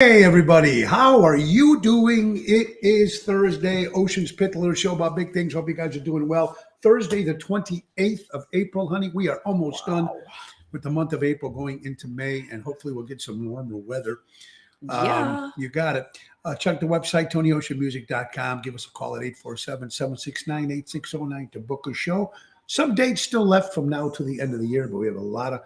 Hey everybody, how are you doing? It is Thursday, Ocean's Pit, the little show about big things. Hope you guys are doing well. Thursday, the 28th of April, honey. We are almost done with the month of April going into May, and hopefully we'll get some warmer weather. Yeah. You got it. Check the website, TonyOceanMusic.com. Give us a call at 847-769-8609 to book a show. Some dates still left from now to the end of the year, but we have a lot of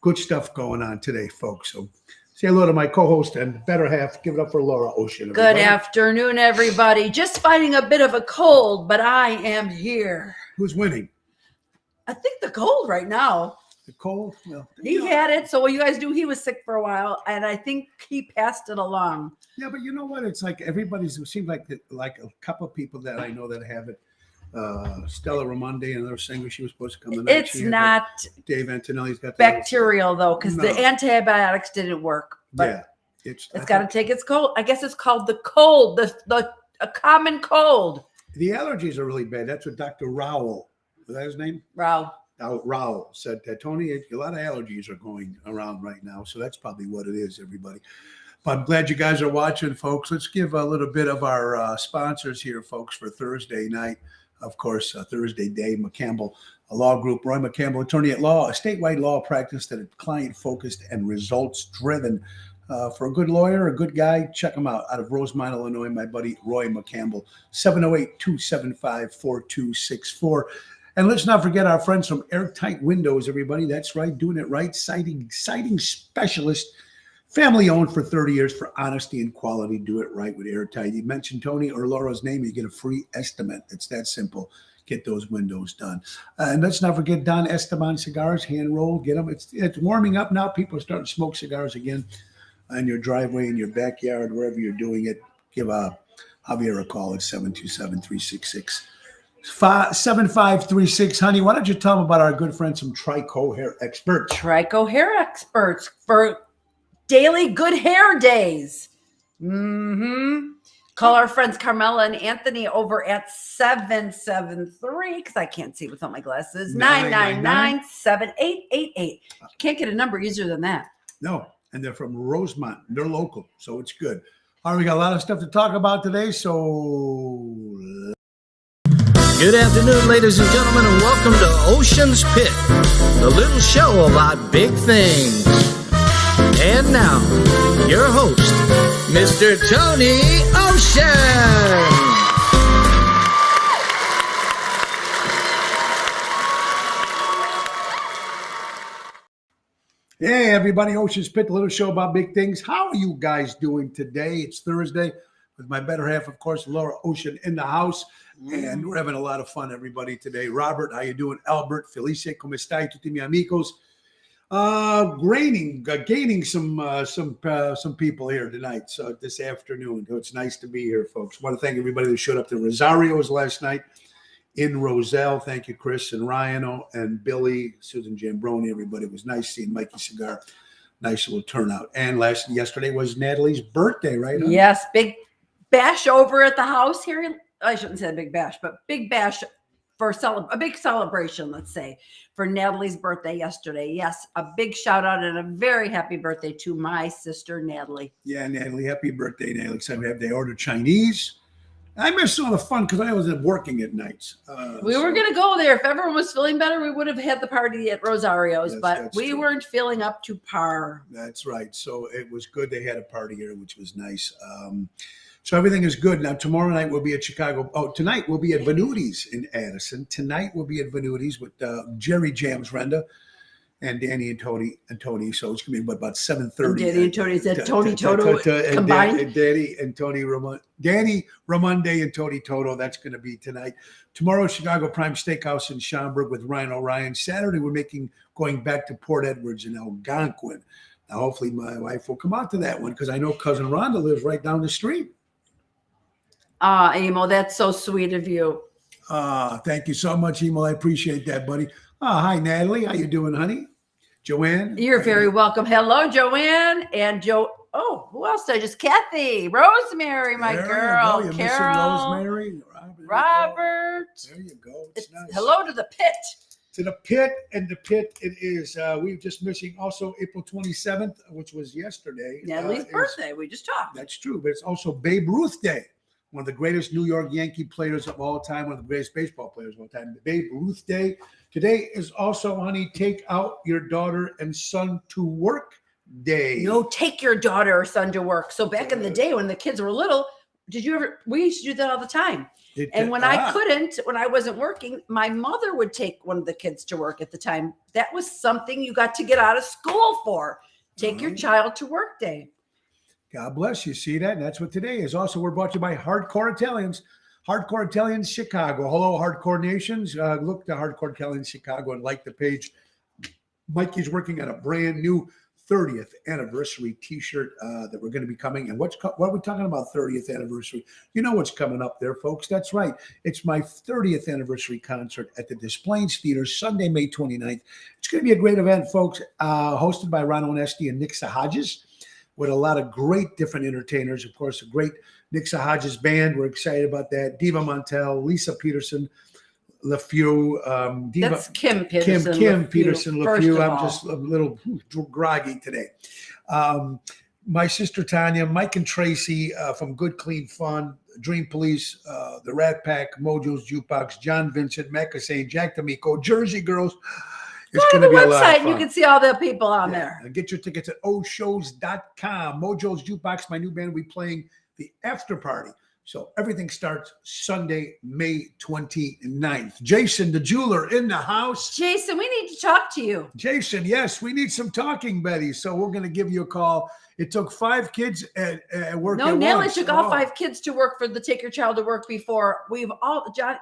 good stuff going on today, folks. So say hello to my co-host and better half. Give it up for Laura Ocean. Good afternoon, everybody. Just fighting a bit of a cold, but I am here. Who's winning? I think the cold right now. The cold? Well, he had it. So what you guys do, he was sick for a while, and I think he passed it along. Yeah, but you know what? It's like everybody's, it seems like a couple of people that I know that have it. Stella Raimondi, another singer, she was supposed to come tonight. It's not Dave Antonelli's got bacterial though, because the antibiotics didn't work. But yeah, it's got to take its cold. I guess it's called the cold, a common cold. The allergies are really bad. That's what Dr. Rowell, is that his name? Rowell said that, Tony, a lot of allergies are going around right now, so that's probably what it is, everybody. But I'm glad you guys are watching, folks. Let's give a little bit of our sponsors here, folks, for Thursday night. Of course, Thursday day, McCampbell Law Group, Roy McCampbell, attorney at law, a statewide law practice that is client-focused and results-driven. For a good lawyer, a good guy, check him out of Rosemont, Illinois, my buddy Roy McCampbell, 708-275-4264. And let's not forget our friends from Airtight Windows, everybody. That's right, doing it right, siding specialist. Family owned for 30 years for honesty and quality. Do it right with Airtight. You mention Tony or Laura's name, you get a free estimate. It's that simple. Get those windows done. And let's not forget Don Esteban cigars, hand rolled. Get them. It's warming up now. People are starting to smoke cigars again in your driveway, in your backyard, wherever you're doing it. Give Javier a call at 727-366-7536. Honey, why don't you tell them about our good friends from Trico Hair Experts? Trico Hair Experts for daily good hair days. Call our friends Carmela and Anthony over at 773, because I can't see without my glasses, 999-7888. Can't get a number easier than that. No, and they're from Rosemont. They're local, so it's good. All right, we got a lot of stuff to talk about today, so... Good afternoon, ladies and gentlemen, and welcome to Ocean's Pit, the little show about big things. And now, your host, Mr. Tony Ocean. Hey, everybody, Ocean's Pit, the little show about big things. How are you guys doing today? It's Thursday with my better half, of course, Laura Ocean in the house. And we're having a lot of fun, everybody, today. Robert, how you doing? Albert, Felice, como estai, tutti miei amigos? Gaining some people here tonight, so this afternoon. So it's nice to be here, folks. I want to thank everybody that showed up to Rosario's last night in Roselle. Thank you, Chris and Ryan and Billy, Susan Jambroni, everybody. It was nice seeing Mikey Cigar. Nice little turnout. And yesterday was Natalie's birthday, right? Huh? Yes, big bash over at the house here. I shouldn't say big bash, but big bash for a big celebration, let's say, for Natalie's birthday yesterday. Yes, a big shout out and a very happy birthday to my sister, Natalie. Yeah, Natalie, happy birthday, Natalie. So they ordered Chinese. I missed all the fun because I was working at nights. We were going to go there. If everyone was feeling better, we would have had the party at Rosario's, but we weren't feeling up to par. That's right. So it was good. They had a party here, which was nice. So everything is good. Now, tomorrow night we'll be at Chicago. Oh, tonight we'll be at Venuti's in Addison. Tonight we'll be at Venuti's with Jerry Jams Renda and Danny and Tony. So it's going to be about 7:30. Danny and Tony, is that Tony Toto combined? Danny and Tony Danny Raimondi and Tony Toto. That's going to be tonight. Tomorrow, Chicago Prime Steakhouse in Schaumburg with Ryan O'Ryan. Saturday, we're going back to Port Edwards in Algonquin. Now, hopefully my wife will come out to that one because I know cousin Rhonda lives right down the street. Emil, that's so sweet of you. Thank you so much, Emil. I appreciate that, buddy. Hi, Natalie. How you doing, honey? Joanne? You're very welcome. Hello, Joanne and Joe. Oh, who else did I just? Kathy, Rosemary, my girl. You're Carol. Rosemary. Robert. There you go. It's nice. Hello to the pit. to the pit, and the pit it is. We're just missing also April 27th, which was yesterday. Natalie's birthday. We just talked. That's true, but it's also Babe Ruth Day, one of the greatest New York Yankee players of all time, one of the greatest baseball players of all time. Babe Ruth Day. Today is also, honey, take out your daughter and son to work day. No, take your daughter or son to work. So back in the day when the kids were little, we used to do that all the time. And when I couldn't, when I wasn't working, my mother would take one of the kids to work at the time. That was something you got to get out of school for. Take your child to work day. God bless you. See that? And that's what today is. Also, we're brought to you by Hardcore Italians. Hardcore Italians Chicago. Hello, Hardcore Nations. Look to Hardcore Italians Chicago and like the page. Mikey's working on a brand new 30th anniversary t-shirt that we're going to be coming. And what are we talking about 30th anniversary? You know what's coming up there, folks. That's right. It's my 30th anniversary concert at the Des Plaines Theater, Sunday, May 29th. It's going to be a great event, folks, hosted by Ron Onesti and Nick Sahajas, with a lot of great different entertainers. Of course, a great Nick Sahajas band. We're excited about that. Diva Montel, Lisa Peterson, LeFew, that's Kim Peterson. Kim Peterson, LeFew. I'm just a little groggy today. My sister Tanya, Mike and Tracy from Good Clean Fun, Dream Police, the Rat Pack, Mojo's Jukebox, John Vincent, Mecca St. Jack D'Amico, Jersey Girls. It's go to the website. You can see all the people on there. And get your tickets at oshows.com. Mojo's Jukebox, my new band, will be playing the after party. So everything starts Sunday, May 29th. Jason, the jeweler, in the house. Jason, we need to talk to you. Jason, yes, we need some talking, Betty. So we're going to give you a call. It took 5 kids at work. No, Nellie took all 5 kids to work for the Take Your Child to Work before.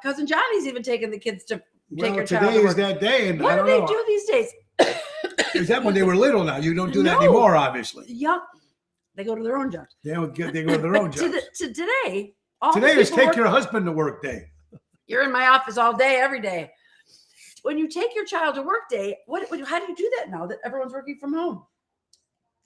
Cousin Johnny's even taken the kids to take your child to work. Today is that day. And what do they do these days? Is that when they were little now? You don't do that anymore, obviously. Yeah. They go to their own jobs. They go to their own jobs. Today is take your husband to work day. You're in my office all day, every day. When you take your child to work day, how do you do that now that everyone's working from home?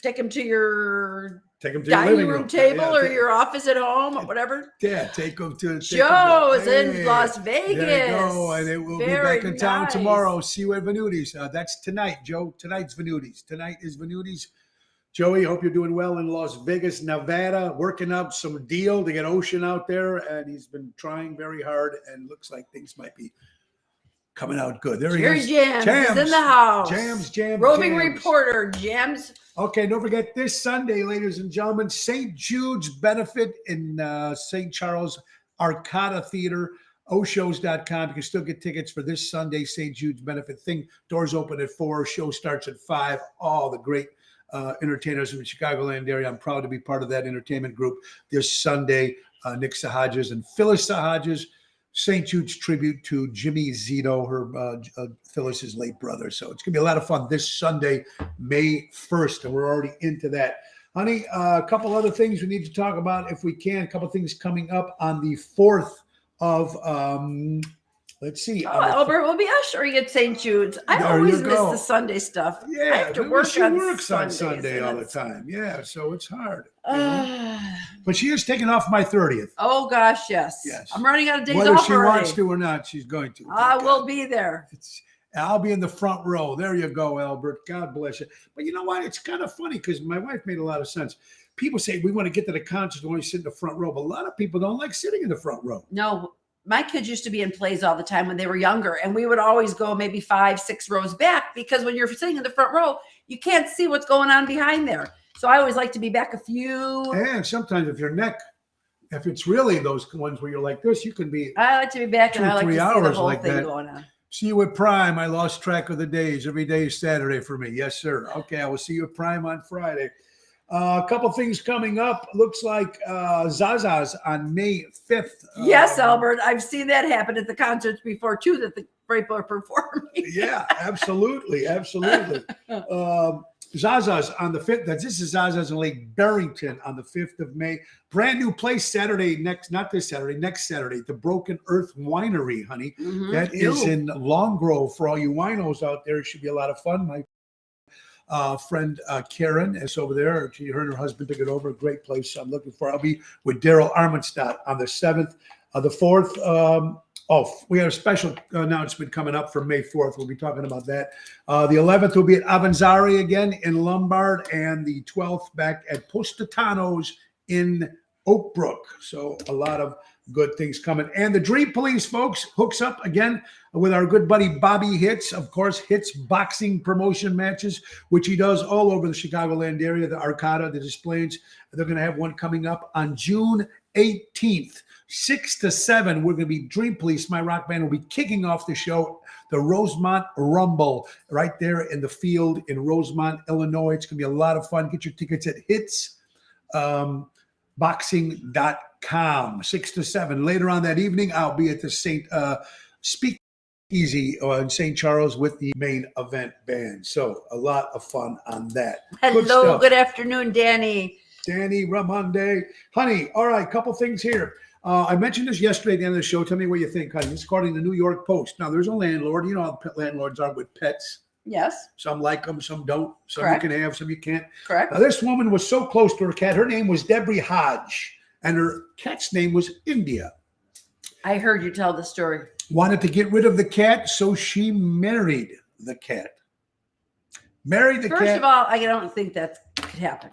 Take them to your dining room table or your office at home or whatever. Yeah, take them to Joe's in Las Vegas. There you go, and it will be back in town tomorrow. See you at Venutis. That's tonight, Joe. Tonight's Venutis. Tonight is Venutis. Joey, hope you're doing well in Las Vegas, Nevada, working out some deal to get Ocean out there. And he's been trying very hard and looks like things might be coming out good. There he is. Jams is in the house. Jams. Roving reporter, Jams. Okay, don't forget this Sunday, ladies and gentlemen, St. Jude's benefit in St. Charles Arcata Theater. Oshows.com. You can still get tickets for this Sunday, St. Jude's benefit thing. Doors open at 4. Show starts at 5. All the great entertainers in the Chicagoland area. I'm proud to be part of that entertainment group this Sunday. Nick Sahajas and Phyllis Sahajas, St. Jude's tribute to Jimmy Zito, her Phyllis's late brother. So it's going to be a lot of fun this Sunday, May 1st, and we're already into that. Honey, a couple other things we need to talk about if we can. A couple things coming up on the 4th of let's see. Albert will be ushering at St. Jude's. I always miss the Sunday stuff. Yeah, I have to work she works on Sunday all the time. Yeah, so it's hard. But she is taking off my 30th. Oh gosh, yes. I'm running out of days off already. Whether she already. wants to or not, she's going to. I will be there. I'll be in the front row. There you go, Albert. God bless you. But you know what? It's kind of funny because my wife made a lot of sense. People say we want to get to the concert, we want to sit in the front row, but a lot of people don't like sitting in the front row. No. My kids used to be in plays all the time when they were younger, and we would always go maybe 5-6 rows back because when you're sitting in the front row, you can't see what's going on behind there. So I always like to be back a few. And sometimes if it's really those ones where you're like this, you can be. I like to be back 2 and I or like 3 to see hours the whole like thing that. going on. See you at Prime. I lost track of the days. Every day is Saturday for me. Yes, sir. Okay, I will see you at Prime on Friday. A couple things coming up. Looks like Zaza's on May 5th. Yes, Albert. I've seen that happen at the concerts before, too, that the people are performing. Yeah, absolutely. Zaza's on the 5th. This is Zaza's in Lake Barrington on the 5th of May. Brand new place next Saturday, the Broken Earth Winery, honey. Mm-hmm. That is in Long Grove. For all you winos out there, it should be a lot of fun. My friend Karen is over there. Her and her husband took it over. A great place. I'll be with Daryl Armenstadt on the 7th. The 4th, we have a special announcement coming up for May 4th. We'll be talking about that. The 11th will be at Avanzari again in Lombard, and the 12th back at Positano's in Oak Brook. So a lot of good things coming. And the Dream Police, folks, hooks up again with our good buddy Bobby Hitz. Of course, Hitz boxing promotion matches, which he does all over the Chicagoland area, the Arcata, the Displays. They're going to have one coming up on June 18th, 6 to 7. We're going to be Dream Police. My rock band will be kicking off the show, the Rosemont Rumble, right there in the field in Rosemont, Illinois. It's going to be a lot of fun. Get your tickets at hitzboxing.com, 6 to 7. Later on that evening, I'll be at the Speakeasy in St. Charles with the Main Event Band. So a lot of fun on that. Hello, good afternoon, Danny. Danny Ramonde. Honey, all right, couple things here. I mentioned this yesterday at the end of the show. Tell me what you think, honey. This is according to the New York Post. Now, there's a landlord. You know how landlords are with pets. Yes. Some like them, some don't. Some Correct. You can have, some you can't. Correct. Now, this woman was so close to her cat. Her name was Debbie Hodge, and her cat's name was India. I heard you tell the story. Wanted to get rid of the cat, so she married the cat. Married the cat. First of all, I don't think that could happen.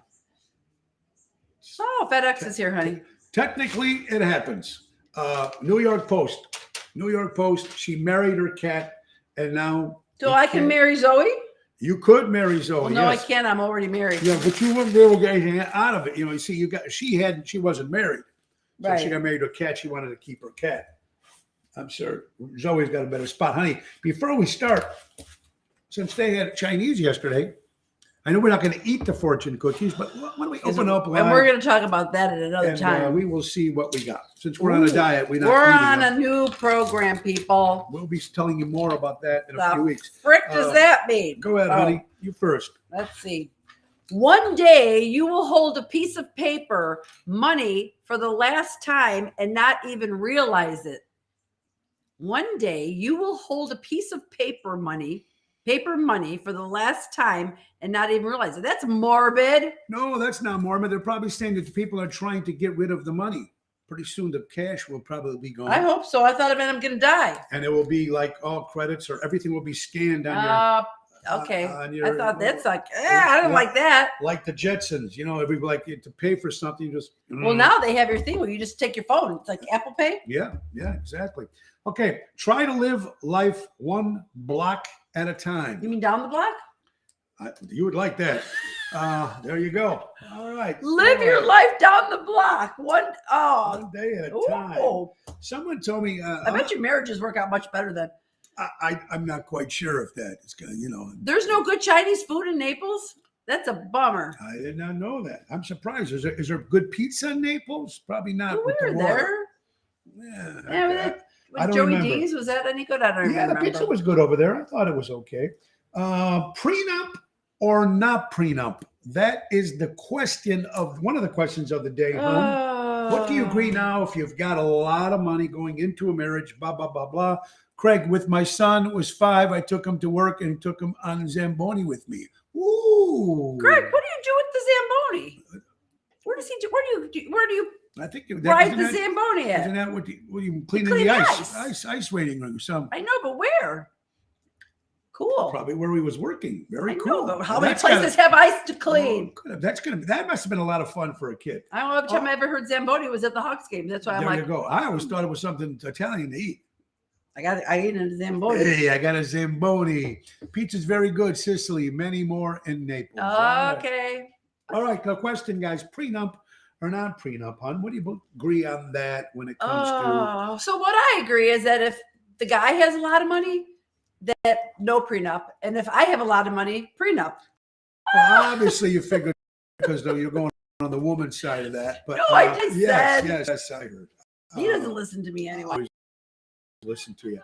Oh, FedEx is here, honey. Technically, it happens. New York Post. New York Post. She married her cat, and now. So I can marry Zoe? You could marry Zoe. Well, no, yes. I can't. I'm already married. Yeah, but you wouldn't be able to get anything out of it. You know, you see, she wasn't married. So Right. she got married to a cat. She wanted to keep her cat. I'm sure Zoe's got a better spot. Honey, before we start, since they had Chinese yesterday, I know we're not going to eat the fortune cookies, but why don't we open up live? And we're going to talk about that at another time. We will see what we got. Since we're on a diet, we're on a new program, people. We'll be telling you more about that in a few weeks. Frick does that mean? Go ahead, honey. You first. Let's see. One day you will hold a piece of paper money for the last time and not even realize it. One day you will hold a piece of paper money for the last time and not even realize it. That's morbid. No, that's not morbid. They're probably saying that the people are trying to get rid of the money. Pretty soon the cash will probably be gone. I hope so. I thought it meant I'm going to die. And it will be like all credits or everything will be scanned on your. Okay. On your, I thought that's like, I don't like that. Like the Jetsons, you know, everybody like to pay for something, you just. Well, now they have your thing where you just take your phone. It's like Apple Pay. Yeah, exactly. Okay, try to live life one block at a time. You mean down the block? You would like that. There you go. All right. Live your life down the block. One day at a time. Someone told me. I bet your marriages work out much better then. I'm not quite sure if that is going to, There's no good Chinese food in Naples? That's a bummer. I did not know that. I'm surprised. Is there good pizza in Naples? Probably not. We were there. Yeah. With Joey D's, was that any good? I don't remember. Yeah, the pizza was good over there. I thought it was okay. Prenup or not prenup? That is the question one of the questions of the day, hon. What do you agree now if you've got a lot of money going into a marriage, blah, blah, blah, blah. Craig, with my son, it was 5. I took him to work and took him on Zamboni with me. Ooh. Greg, what do you do with the Zamboni? Where do you I think ride the Zamboni at? Isn't that what you cleaning the ice waiting room? I know, but where? Cool. Probably where we was working. Very cool. Know, but how many places have ice to clean? That must have been a lot of fun for a kid. I don't know. Every time I ever heard Zamboni was at the Hawks game. That's why I'm like, there you go. I always thought it was something Italian to eat. I ate a Zamboni. Hey, I got a Zamboni. Pizza's very good. Sicily, many more in Naples. Okay. All right. The question, guys: prenup or not prenup, hon? What do you agree on that when it comes to? So what I agree is that if the guy has a lot of money, that no prenup, and if I have a lot of money, prenup. Well, obviously you figured because you're going on the woman's side of that. But no, I just said. Yes, I heard. He doesn't listen to me anyway. Listen to you.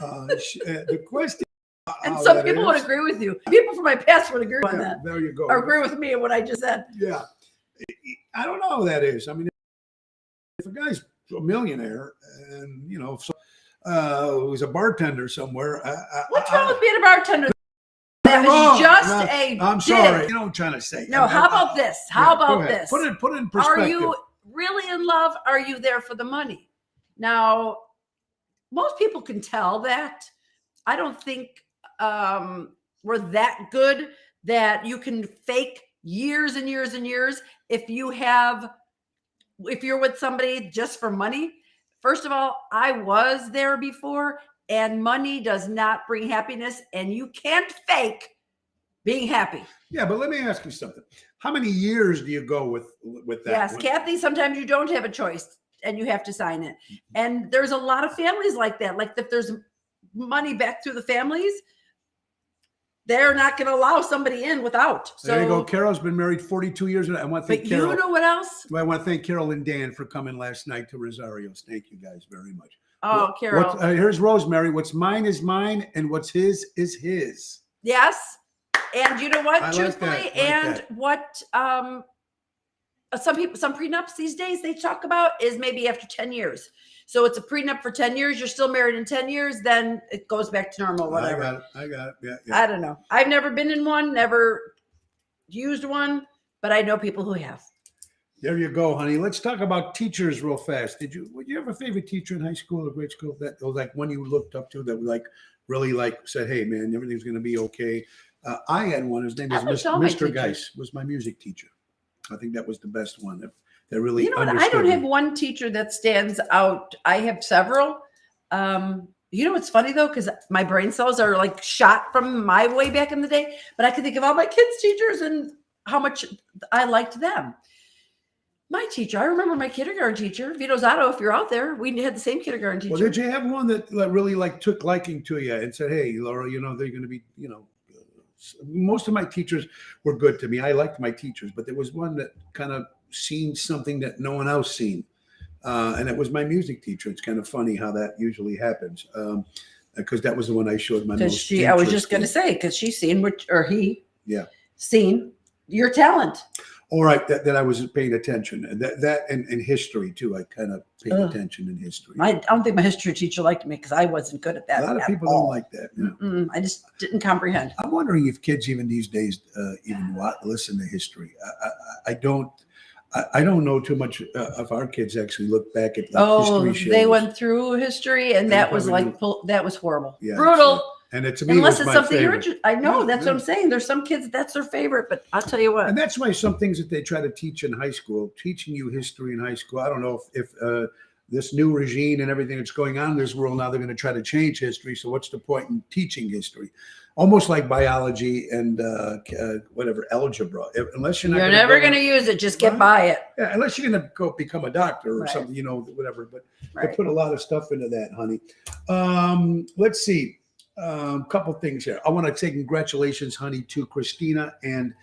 The question. And some people would agree with you. People from my past would agree on that. There you go. Or agree with me on what I just said. Yeah. I don't know how that is. I mean, if a guy's a millionaire and, who's a bartender somewhere. What's wrong with being a bartender? That is just I'm sorry. You know what I'm trying to say. No, how about this? How about this? Put it in perspective. Are you really in love? Are you there for the money? Now, most people can tell that. I don't think we're that good that you can fake years and years and years if you're with somebody just for money. First of all, I was there before, and money does not bring happiness, and you can't fake being happy. Yeah, but let me ask you something. How many years do you go with that? Yes, Kathy, sometimes you don't have a choice and you have to sign it. And there's a lot of families like that. Like if there's money back through the families, they're not going to allow somebody in without. So there you go. Carol's been married 42 years. I want to thank Carol. But you know what else? I want to thank Carol and Dan for coming last night to Rosario's. Thank you guys very much. Oh, Carol. Here's Rosemary. What's mine is mine, and what's his is his. Yes. And you know what? I Truthfully, what some prenups these days they talk about is maybe after 10 years. So it's a prenup for 10 years. You're still married in 10 years, then it goes back to normal, whatever. I got it. Yeah. I don't know. I've never been in one, never used one, but I know people who have. There you go, honey. Let's talk about teachers real fast. Would you have a favorite teacher in high school or grade school that was like one you looked up to that really said, hey man, everything's going to be okay? I had one. His name was Mr. Geis. Was my music teacher. I think that was the best one. That really. You know what? I don't have one teacher that stands out. I have several. You know what's funny though, because my brain cells are like shot from my way back in the day. But I can think of all my kids' teachers and how much I liked them. My teacher, I remember my kindergarten teacher, Vito Zotto. If you're out there, we had the same kindergarten teacher. Well, did you have one that really took liking to you and said, "Hey, Laura, they're going to be, most of my teachers were good to me. I liked my teachers, but there was one that kind of seen something that no one else seen, and it was my music teacher. It's kind of funny how that usually happens, because that was the one I showed my most. I was just going to say because she seen seen your talent. All right, that I was paying attention, and that and history too. I kind of paid attention in history. I don't think my history teacher liked me because I wasn't good at that. A lot of people don't like that. Yeah. I just didn't comprehend. I'm wondering if kids even these days even listen to history. I don't know too much of our kids actually look back at history shows. They went through history, and that was that was horrible, yeah, brutal. So, and to me, unless it's something favorite. you're interested. I know that's what I'm saying. There's some kids that's their favorite, but I'll tell you what. And that's why some things that they try to teach in high school, teaching you history in high school. I don't know if this new regime and everything that's going on in this world now, they're going to try to change history. So what's the point in teaching history? Almost like biology and algebra. Unless you're never going to use it, just get by it. Yeah, unless you're going to go become a doctor or something, whatever. But they put a lot of stuff into that, honey. Let's see. Couple things here. I want to say congratulations, honey, to Christina and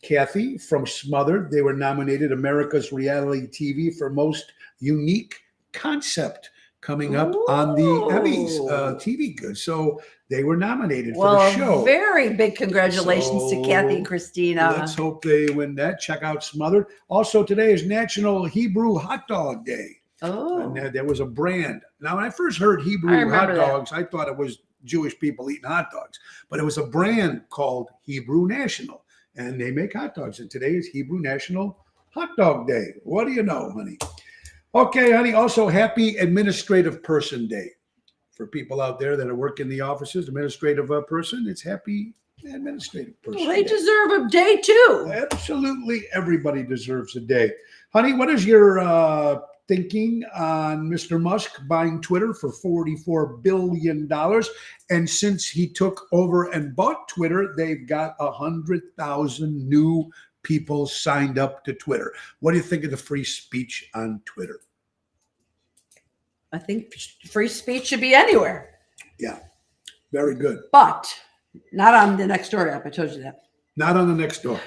Kathy from Smothered. They were nominated America's Reality TV for Most Unique Concept coming up on the Emmys TV. So they were nominated for the show. Very big congratulations to Kathy and Christina. Let's hope they win that. Check out Smothered. Also, today is National Hebrew Hot Dog Day. Oh, and there was a brand. Now, when I first heard Hebrew hot dogs, I thought it was Jewish people eating hot dogs, but it was a brand called Hebrew National, and they make hot dogs. And today is Hebrew National Hot Dog Day. What do you know, honey? Okay, honey. Also, happy Administrative Person Day for people out there that work in the offices. Administrative person. It's happy Administrative Person. Well, they deserve a day too. Absolutely, everybody deserves a day, honey. What is your thinking on Mr. Musk buying Twitter for $44 billion. And since he took over and bought Twitter, they've got 100,000 new people signed up to Twitter. What do you think of the free speech on Twitter? I think free speech should be anywhere. Yeah, very good. But not on the Nextdoor app. I told you that. Not on the Nextdoor.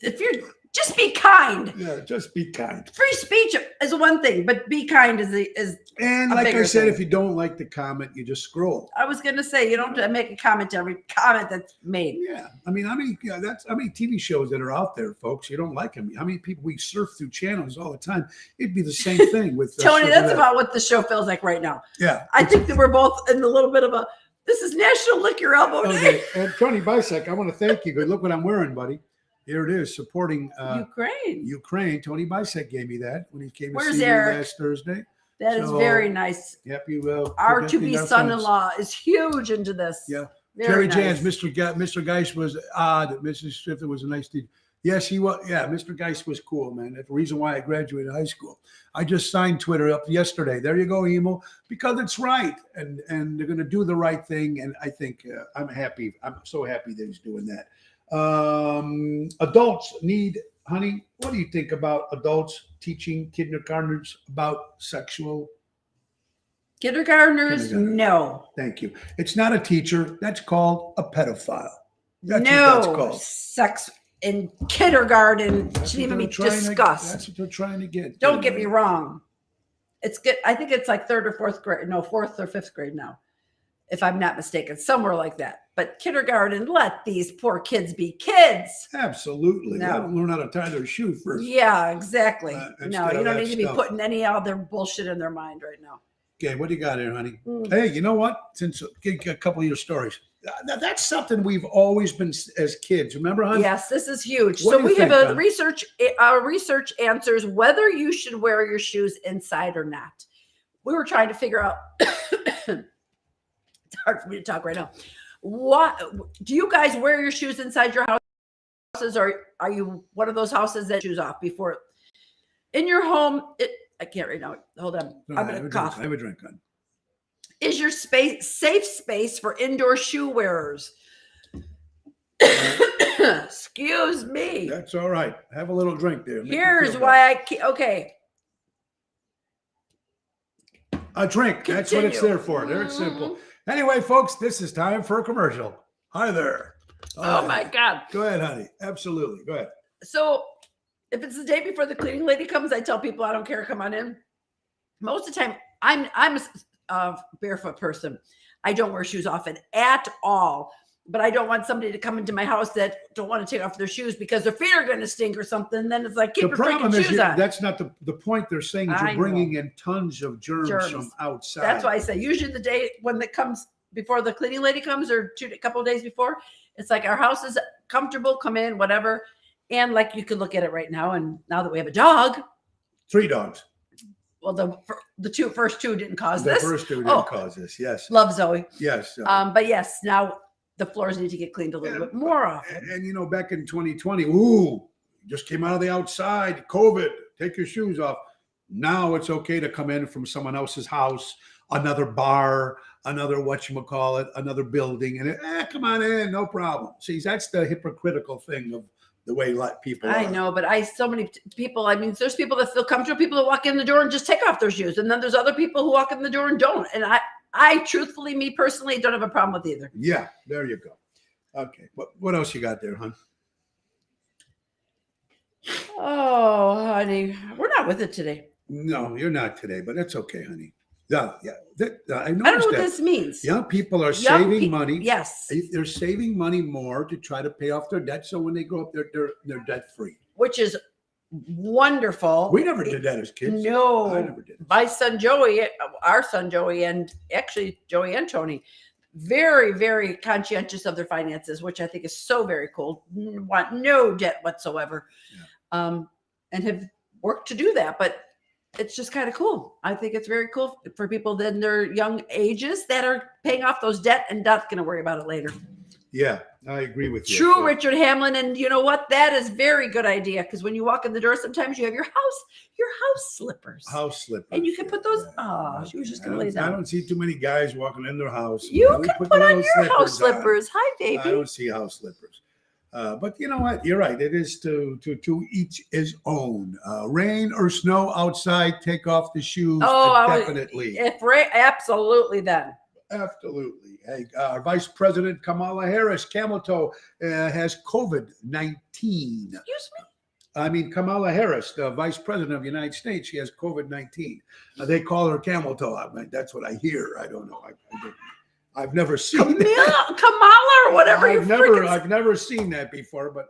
If you're just be kind. Yeah, just be kind. Free speech is one thing, but be kind is and like I said, if you don't like the comment, you just scroll. I was going to say you don't make a comment to every comment that's made. Yeah, I mean, how many TV shows that are out there, folks? You don't like them. How many people we surf through channels all the time? It'd be the same thing with Tony. That's about what the show feels like right now. Yeah, I think that we're both in a little bit of a. This is National Lick Your Elbow Day. And Tony Bisek, I want to thank you. Good, look what I'm wearing, buddy. Here it is, supporting Ukraine. Ukraine. Tony Bisek gave me that when he came to see Eric? me last Thursday. That is very nice. Happy. Our to-be son-in-law is huge into this. Yeah. Very Jerry nice. Jans, Mr. Geis was odd. Mrs. Stifter was a nice dude. Yes, he was. Yeah, Mr. Geis was cool, man. That's the reason why I graduated high school. I just signed Twitter up yesterday. There you go, Emo, because it's right, and they're going to do the right thing. And I think I'm happy. I'm so happy that he's doing that. Adults need, honey. What do you think about adults teaching kindergartners about sexual? Kindergartners, no. Thank you. It's not a teacher. That's called a pedophile. That's no what that's called. Sex in kindergarten That's shouldn't what even be they're trying to- discussed. That's what they're trying to get. Don't get me wrong. It's good. I think it's like third or fourth grade. No, fourth or fifth grade now, if I'm not mistaken, somewhere like that. But kindergarten, let these poor kids be kids. Absolutely. No. They have to learn how to tie their shoe first. Yeah, exactly. Instead No, of you don't that need to be stuff. putting any other bullshit in their mind right now. Okay, what do you got here, honey? Mm. Hey, you know what? Since get a couple of your stories. That's something we've always been as kids. Remember, honey? Yes, this is huge. What So do you we have think, a hon? research answers whether you should wear your shoes inside or not. We were trying to figure out. It's hard for me to talk right now. What do you guys wear your shoes inside your houses, or are you one of those houses that shoes off before in your home? I can't right now. Hold on. I'm going to cough. I have a drink, honey. Is your space safe space for indoor shoe wearers? Excuse me. That's all right. Have a little drink there. Make you Here's feel why okay. a drink. That's what it's Continue. there for. There, it's simple. Anyway, folks, this is time for a commercial. Hi there. Oh my God. Go ahead, honey. Absolutely. Go ahead. So if it's the day before the cleaning lady comes, I tell people I don't care, come on in. Most of the time, I'm a barefoot person. I don't wear shoes often at all. But I don't want somebody to come into my house that don't want to take off their shoes because their feet are going to stink or something. Then it's like, keep your freaking shoes on. That's not the point. They're saying is I you're bringing in tons of germs from outside. That's why I say usually the day when it comes before the cleaning lady comes or a couple of days before, it's like our house is comfortable, come in, whatever. And like you can look at it right now. And now that we have a dog. 3 dogs. Well, the first two didn't cause The this. first 2 didn't cause this. Yes. Love Zoe. Yes. But yes, now the floors need to get cleaned a little bit more often. And you know, back in 2020, just came out of the outside, COVID, take your shoes off. Now it's okay to come in from someone else's house, another bar, another whatchamacallit, another building, and come on in, no problem. See, that's the hypocritical thing of the way people are. I know, but so many people, I mean, there's people that feel comfortable, people that walk in the door and just take off their shoes. And then there's other people who walk in the door and don't. And I truthfully, me personally, don't have a problem with either. Yeah, there you go. Okay, what else you got there, hon? Oh, honey, we're not with it today. No, you're not today, but that's okay, honey. Yeah. I I don't know noticed what that. this means. Young people are saving money. Yes. They're saving money more to try to pay off their debt. So when they grow up, they're debt free. Which is wonderful. We never did that as kids. No. I never did. My son Joey, our son Joey, and actually Joey and Tony, very, very conscientious of their finances, which I think is so very cool. Want no debt whatsoever. Yeah. And have worked to do that. But it's just kind of cool. I think it's very cool for people in their young ages that are paying off those debt and not going to worry about it later. Yeah, I agree with you. True, Richard Hamlin. And you know what? That is very good idea because when you walk in the door, sometimes you have your house slippers. House slippers. And you can put those. Oh, she was just going to lay down. I don't see too many guys walking in their house. You can put on your house slippers. On. Hi, baby. I don't see house slippers. But you know what? You're right. It is to each his own. Rain or snow outside, take off the shoes. Oh, definitely. Absolutely then. Absolutely. Hey, our Vice President Kamala Harris, Camel Toe, has COVID-19. Excuse me? I mean, Kamala Harris, the Vice President of the United States, she has COVID-19. They call her Camel Toe. I mean, that's what I hear. I don't know. I've never seen that. Kamala or whatever. I've never seen that before, but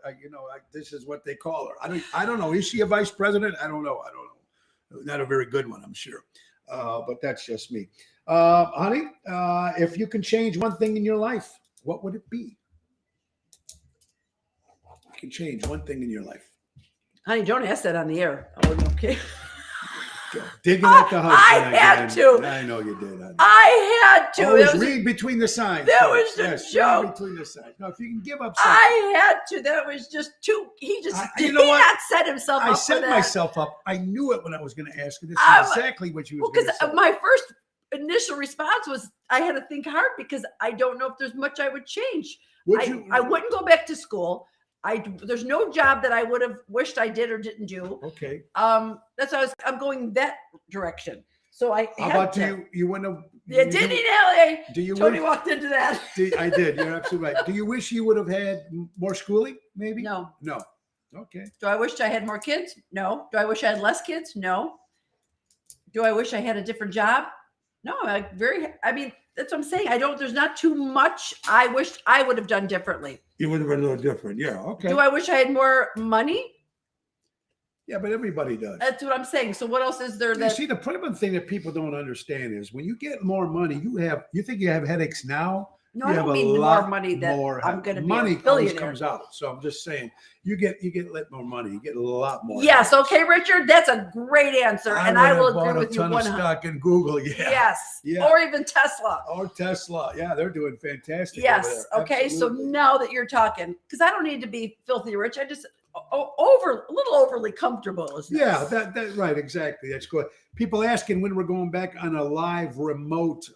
this is what they call her. I don't know. Is she a vice president? I don't know. Not a very good one, I'm sure. But that's just me. Honey, if you can change one thing in your life, what would it be? You can change one thing in your life. Honey, don't ask that on the air. Oh, okay. Digging at the husband. I had to. I know you did. I had to. Always read between the signs. That folks. was a joke. Read between the signs. No, if you can give up something. I had to. That was just too. He just did not set himself up. I set myself up. I knew it when I was going to ask you. This is exactly what you was going to say. Because my first initial response was I had to think hard because I don't know if there's much I would change. I wouldn't go back to school. There's no job that I would have wished I did or didn't do. Okay. That's why I'm going that direction. So How about you wouldn't have? Yeah, did he, Nelly? Do you? Tony walked into that. I did. You're absolutely right. Do you wish you would have had more schooling? Maybe. No. Okay. Do I wish I had more kids? No. Do I wish I had less kids? No. Do I wish I had a different job? No. I mean, that's what I'm saying. There's not too much I wished I would have done differently. You would have been a little different. Yeah. Okay. Do I wish I had more money? Yeah, but everybody does. That's what I'm saying. So what else is there that? See, the problem thing that people don't understand is when you get more money, you think you have headaches now. No, I don't mean the more money that I'm going to be money a billionaire. comes out. So I'm just saying, you get a lot more money. You get a lot more. Yes. Okay, Richard, that's a great answer, and I will agree with you. 100%. Stock in Google. Yeah. Yes. Yeah. Or even Tesla. Or Tesla. Yeah, they're doing fantastic. Yes. Okay. Absolutely. So now that you're talking, because I don't need to be filthy rich, I just a little overly comfortable is nice. Yeah, that right, exactly. That's good. People asking when we're going back on a live remote.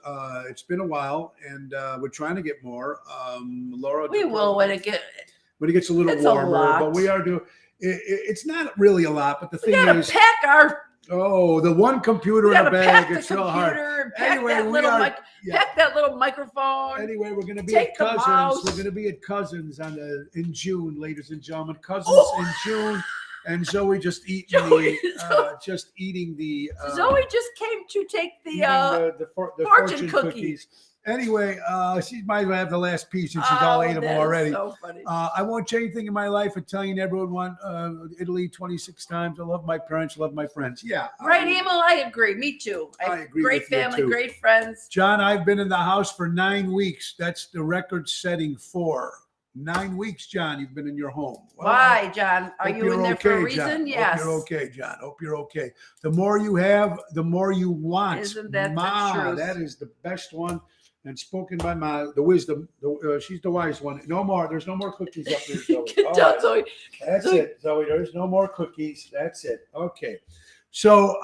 It's been a while, and we're trying to get more. Laura, we will when it gets a little warmer, but we are doing. It's not really a lot, but the thing is, pack the one computer in a bag. It's real hard. Anyway, pack that little microphone. Anyway, we're going to be at Cousins. We're going to be at Cousins in June, ladies and gentlemen. Cousins in June, and Zoe just eating the. Zoe just came to take the fortune cookies. Anyway, she might have the last piece, and she's all ate them already. So funny. I won't change anything in my life. Italian neighborhood won Italy 26 times. I love my parents. I love my friends. Yeah. Right, Emil? I agree. Me too. I agree. Great family, great friends. John, I've been in the house for 9 weeks. That's the record-setting for 9 weeks, John. You've been in your home. Well, why, John? Are you in there for a reason? John. Yes. Hope you're okay, John. Hope you're okay. The more you have, the more you want. Isn't that the truth? That is the best one. And spoken by Ma, the wisdom. She's the wise one. No more. There's no more cookies up there, Zoe. Zoe. That's it, Zoe. There's no more cookies. That's it. Okay. So,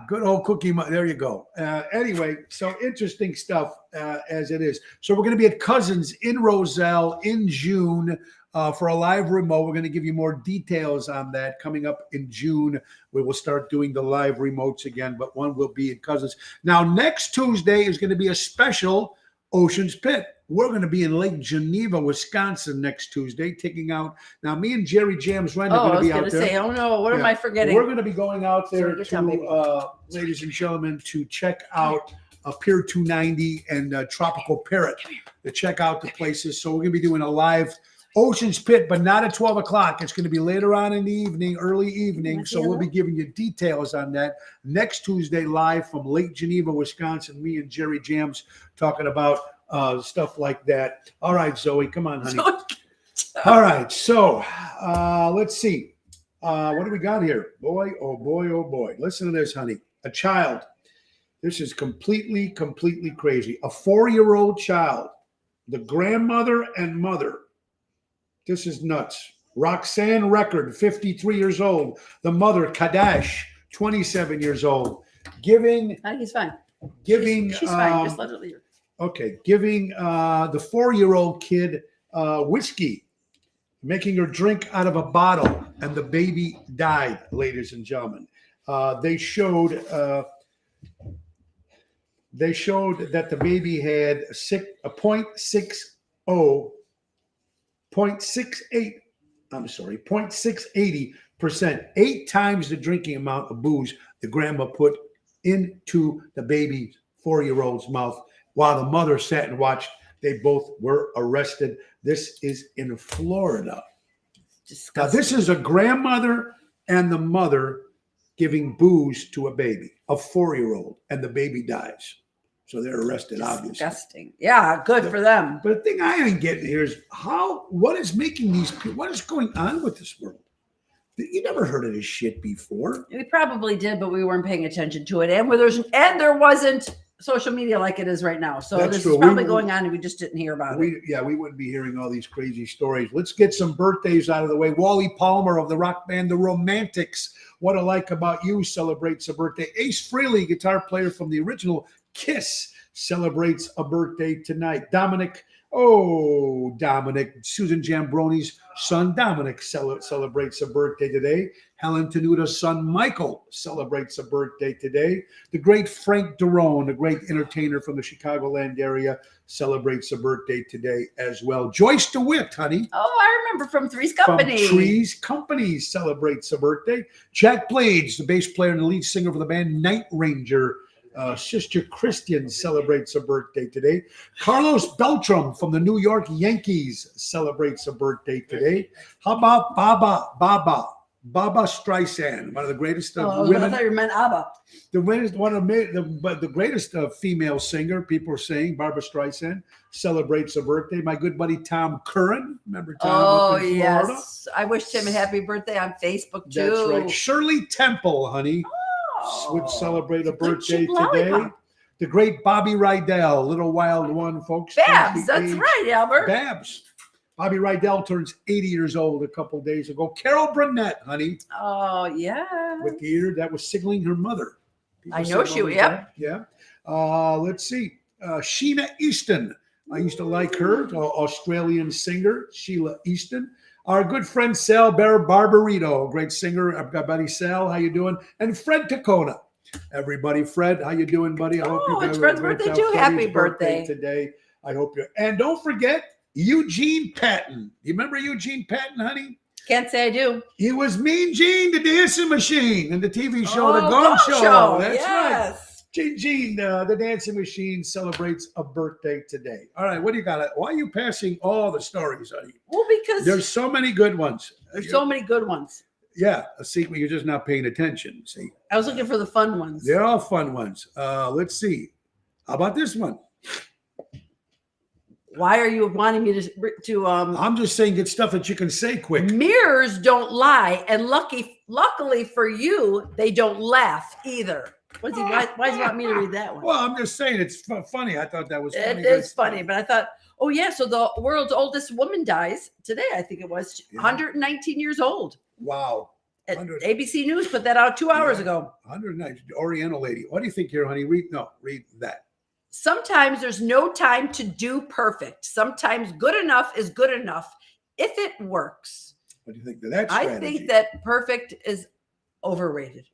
good old cookie. There you go. Anyway, so interesting stuff as it is. So we're going to be at Cousins in Roselle in June for a live remote. We're going to give you more details on that coming up in June. We will start doing the live remotes again, but one will be at Cousins. Now, next Tuesday is going to be a special Oceans Pit. We're going to be in Lake Geneva, Wisconsin next Tuesday, taking out. Now, me and Jerry Jams Ryan are going to be out there. Oh no, what am I forgetting? We're going to be going out there ladies and gentlemen, to check out Pier 290 and Tropical Parrot, to check out the places. So we're going to be doing a live Oceans Pit, but not at 12 o'clock. It's going to be later on in the evening, early evening. So we'll be giving you details on that next Tuesday live from Lake Geneva, Wisconsin. Me and Jerry Jams talking about stuff like that. All right, Zoe, come on, honey. All right, so let's see. What do we got here? Boy, oh boy, oh boy. Listen to this, honey. A child. This is completely crazy. A 4-year-old child, the grandmother and mother. This is nuts. Roxanne Record, 53 years old. The mother, Kadash, 27 years old. Giving. I think he's fine. Giving. She's fine. Just let her leave. Okay. Giving the 4-year-old kid whiskey, making her drink out of a bottle, and the baby died, ladies and gentlemen. They showed that the baby had a 0.680%, 8 times the drinking amount of booze the grandma put into the baby's 4-year-old's mouth while the mother sat and watched. They both were arrested. This is in Florida. Disgusting. Now, this is a grandmother and the mother giving booze to a baby, a 4-year-old, and the baby dies. So they're arrested, obviously. Disgusting. Yeah, good for them. But the thing I ain't getting here is what is making these people, what is going on with this world? You never heard of this shit before. We probably did, but we weren't paying attention to it. And there wasn't social media like it is right now. So That's this true. is probably going on and we just didn't hear about it. We wouldn't be hearing all these crazy stories. Let's get some birthdays out of the way. Wally Palmer of the rock band The Romantics, What I Like About You, celebrates a birthday. Ace Frehley, guitar player from the original Kiss, celebrates a birthday tonight. Dominic, Susan Jambroni's son Dominic celebrates a birthday today. Helen Tenuta's son Michael celebrates a birthday today. The great Frank Derone, a great entertainer from the Chicagoland area, celebrates a birthday today as well. Joyce DeWitt, honey. Oh, I remember from Three's Company. From Three's Company celebrates a birthday. Jack Blades, the bass player and the lead singer for the band Night Ranger, Sister Christian celebrates a birthday today. Carlos Beltram from the New York Yankees celebrates a birthday today. How about Baba Streisand, one of the greatest women. I thought you meant ABBA. The greatest female singer, people are saying, Barbara Streisand, celebrates a birthday. My good buddy Tom Curran, remember Tom up in Florida? Yes. I wished him a happy birthday on Facebook too. That's right. Shirley Temple, honey, would celebrate a birthday today. The great Bobby Rydell, Little Wild One, folks. Babs, that's right, Albert. Babs. Bobby Rydell turns 80 years old a couple days ago. Carol Burnett, honey. Oh, yeah. With the ear that was signaling her mother. I know she was, yep. Yeah. Let's see. Sheena Easton. I used to like her, Australian singer, Sheila Easton. Our good friend Sal Barbarito, great singer. I've got buddy Sal. How you doing? And Fred Tacona. Everybody, Fred, how you doing, buddy? I hope it's Fred's birthday too. Happy birthday today. I hope you. And don't forget Eugene Patton. You remember Eugene Patton, honey? Can't say I do. He was Mean Gene, the dancing machine, in the TV show, The Gong Show. That's right. Gene, the dancing machine, celebrates a birthday today. All right, what do you got? Why are you passing all the stories, honey? Well, because there's so many good ones. There's so many good ones. Yeah, see, you're just not paying attention. See, I was looking for the fun ones. They're all fun ones. Let's see. How about this one? Why are you wanting me to I'm just saying good stuff that you can say quick. Mirrors don't lie, and luckily for you, they don't laugh either. Why do you want me to read that one? Well, I'm just saying it's funny. I thought that was funny. It is funny, but I thought, oh yeah, so the world's oldest woman dies today. I think it was 119 years old. Wow. ABC News put that out 2 hours ago. 119, Oriental lady. What do you think here, honey? Read that. Sometimes there's no time to do perfect. Sometimes good enough is good enough if it works. What do you think of that strategy? I think that perfect is overrated.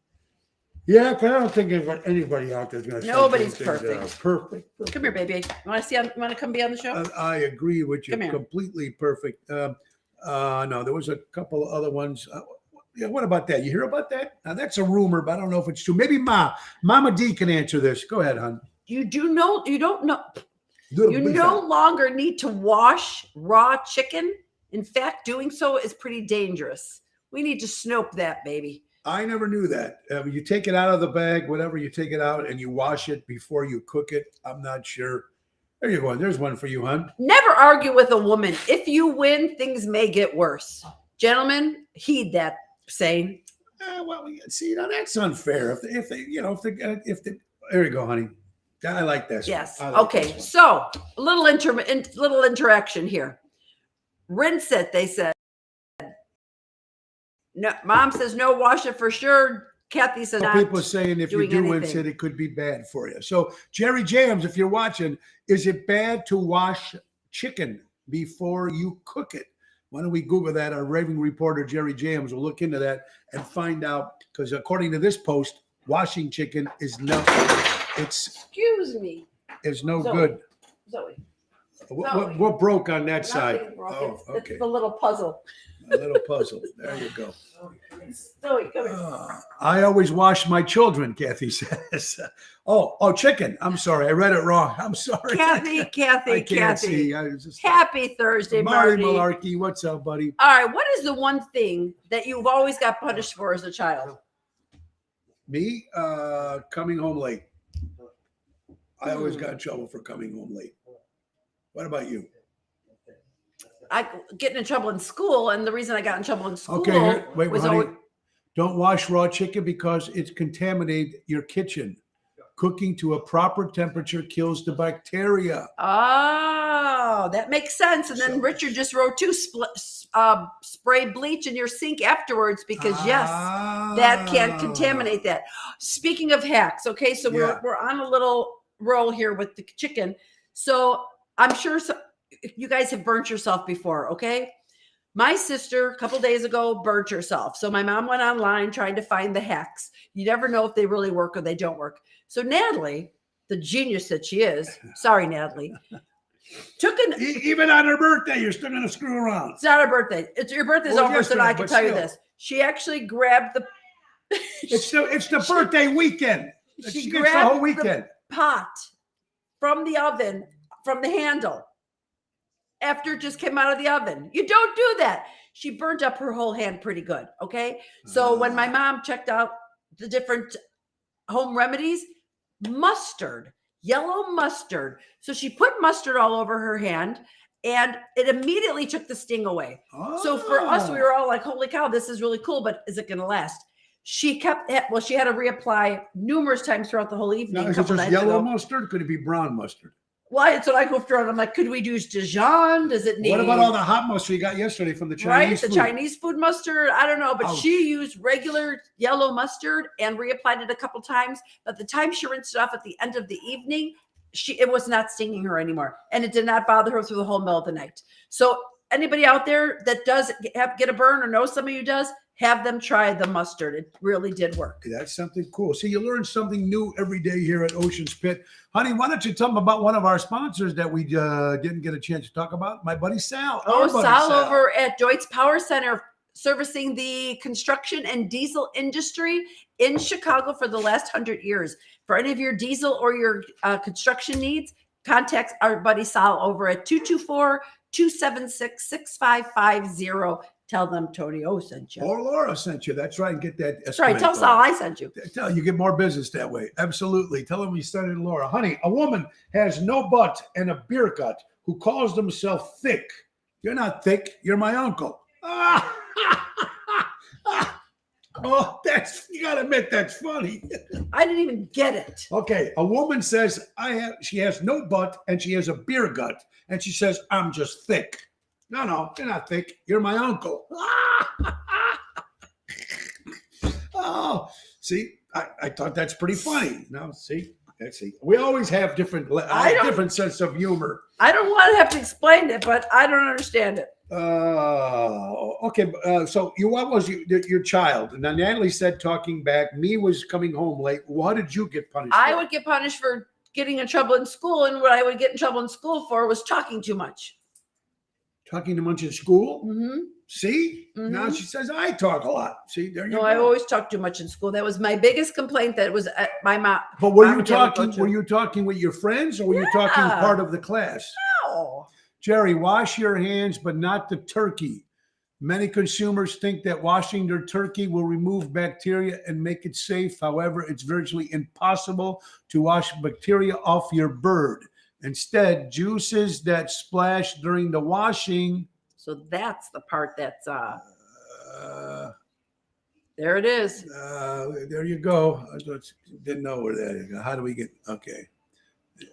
Yeah, because I don't think anybody out there is going to say nobody's perfect. Perfect. Come here, baby. You want to come be on the show? I agree with you. Completely perfect. No, there was a couple of other ones. Yeah, what about that? You hear about that? Now, that's a rumor, but I don't know if it's true. Maybe Mama D can answer this. Go ahead, hon. You no longer need to wash raw chicken. In fact, doing so is pretty dangerous. We need to Snope that, baby. I never knew that. You take it out of the bag, whatever, you take it out and you wash it before you cook it. I'm not sure. There you go. There's one for you, hon. Never argue with a woman. If you win, things may get worse. Gentlemen, heed that saying. Well, see, now that's unfair. If they, there you go, honey. I like that. Yes. Okay. So a little interaction here. Rinse it, they said. No, Mom says no, wash it for sure. Kathy says people are saying if you do rinse it, it could be bad for you. So Jerry Jams, if you're watching, is it bad to wash chicken before you cook it? Why don't we Google that? Our raving reporter Jerry Jams will look into that and find out, because according to this post, washing chicken is excuse me. Is no good. Zoe. What broke on that side? Oh, okay. It's the little puzzle. A little puzzle. There you go. Zoe, come here. I always wash my children, Kathy says. Oh, chicken. I'm sorry. I read it wrong. I'm sorry. Kathy. I can't see. Happy Thursday, Marty Malarkey. What's up, buddy? All right. What is the one thing that you've always got punished for as a child? Me? Coming home late. I always got in trouble for coming home late. What about you? getting in trouble in school, and the reason I got in trouble in school wait, was honey, don't wash raw chicken because it's contaminated your kitchen. Cooking to a proper temperature kills the bacteria. Oh, that makes sense. And then Richard just wrote too, spray bleach in your sink afterwards because yes, that can contaminate that. Speaking of hacks, okay, so we're on a little roll here with the chicken. So I'm sure you guys have burnt yourself before, okay? My sister a couple days ago burnt herself. So my mom went online trying to find the hacks. You never know if they really work or they don't work. So Natalie, the genius that she is, sorry, Natalie, even on her birthday, you're still going to screw around. It's not her birthday. It's your birthday's over, so I can tell you this. She actually grabbed the. It's the birthday weekend. She grabbed the whole weekend. The pot from the oven, from the handle, after it just came out of the oven. You don't do that. She burnt up her whole hand pretty good. Okay, so when my mom checked out the different home remedies, mustard, yellow mustard. So she put mustard all over her hand and it immediately took the sting away. Oh. So for us, we were all like, holy cow, this is really cool, but is it going to last? She kept it. Well, she had to reapply numerous times throughout the whole evening. Now, is it just yellow mustard? Could it be brown mustard? Well, it's what I goofed around. I'm like, could we use Dijon? Does it need? What about all the hot mustard you got yesterday from the Chinese food? The Chinese food mustard? I don't know, but she used regular yellow mustard and reapplied it a couple times. But the time she rinsed it off at the end of the evening, it was not stinging her anymore, and it did not bother her through the whole middle of the night. So anybody out there that does get a burn or knows somebody who does, have them try the mustard. It really did work. That's something cool. See, you learn something new every day here at Ocean's Pit. Honey, why don't you tell them about one of our sponsors that we didn't get a chance to talk about? My buddy Sal. Sal over at Deutz Power Center, servicing the construction and diesel industry in Chicago for the last 100 years. For any of your diesel or your construction needs, contact our buddy Sal over at 224-276-6550. Tell them Tony O sent you. Or Laura sent you. That's right. And get that. That's right. Tell Sal I sent you. You get more business that way. Absolutely. Tell them we started Laura. Honey, a woman has no butt and a beer gut who calls themselves thick. You're not thick. You're my uncle. Oh, you got to admit that's funny. I didn't even get it. Okay. A woman says she has no butt and she has a beer gut. And she says, I'm just thick. No, you're not thick. You're my uncle. Oh, see, I thought that's pretty funny. Now, see, we always have different sense of humor. I don't want to have to explain it, but I don't understand it. Okay. So what was your child? Now, Natalie said talking back. Me was coming home late. What did you get punished for? I would get punished for getting in trouble in school, and what I would get in trouble in school for was talking too much. Talking too much in school? Mm-hmm. See? Mm-hmm. Now she says I talk a lot. See, there you go. No, I always talked too much in school. That was my biggest complaint. That was at my mom. But were you talking with your friends, or were you talking part of the class? No. Jerry, wash your hands, but not the turkey. Many consumers think that washing their turkey will remove bacteria and make it safe. However, it's virtually impossible to wash bacteria off your bird. Instead, juices that splash during the washing. So that's the part that's there it is. There you go. I didn't know where that is. How do we get okay?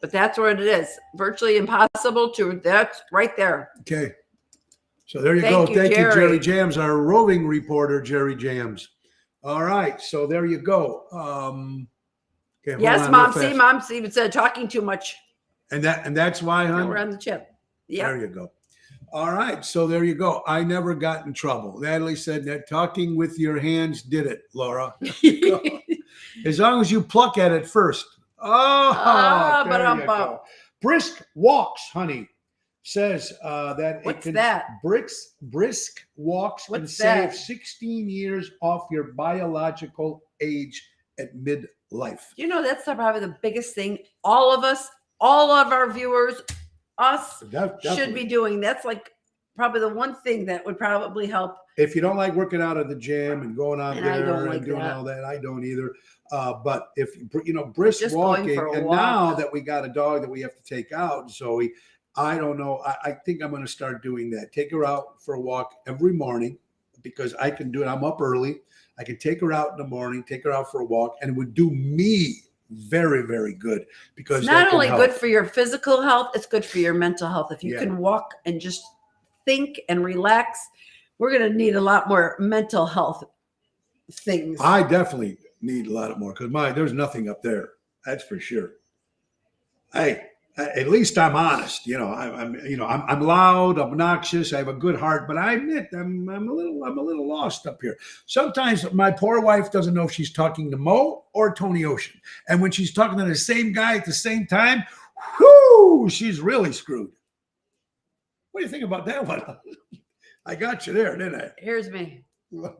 But that's where it is. Virtually impossible to. That's right there. Okay. So there you go. Thank you, Jerry Jams, our roving reporter, Jerry Jams. All right. So there you go. Okay, yes, Mom. See, Mom even said talking too much. And that's why, hon? We're on the chip. Yeah. There you go. All right. So there you go. I never got in trouble. Natalie said that talking with your hands did it, Laura. As long as you pluck at it first. Oh, there you go. Brisk Walks, honey, says that What's that? Brisk Walks can save 16 years off your biological age at midlife. You know, that's probably the biggest thing all of us, all of our viewers, us should be doing. That's like probably the one thing that would probably help. If you don't like working out at the gym and going out there and doing all that, I don't either. But if brisk walking, and now that we got a dog that we have to take out, Zoe, I don't know. I think I'm going to start doing that. Take her out for a walk every morning because I can do it. I'm up early. I can take her out in the morning, take her out for a walk, and it would do me very, very good because it's not only good for your physical health, it's good for your mental health. If you can walk and just think and relax, we're going to need a lot more mental health things. I definitely need a lot more because there's nothing up there. That's for sure. Hey, at least I'm honest. I'm loud, obnoxious. I have a good heart, but I admit I'm a little lost up here. Sometimes my poor wife doesn't know if she's talking to Mo or Tony Ocean, and when she's talking to the same guy at the same time, whoo, she's really screwed. What do you think about that one? I got you there, didn't I? Here's me. No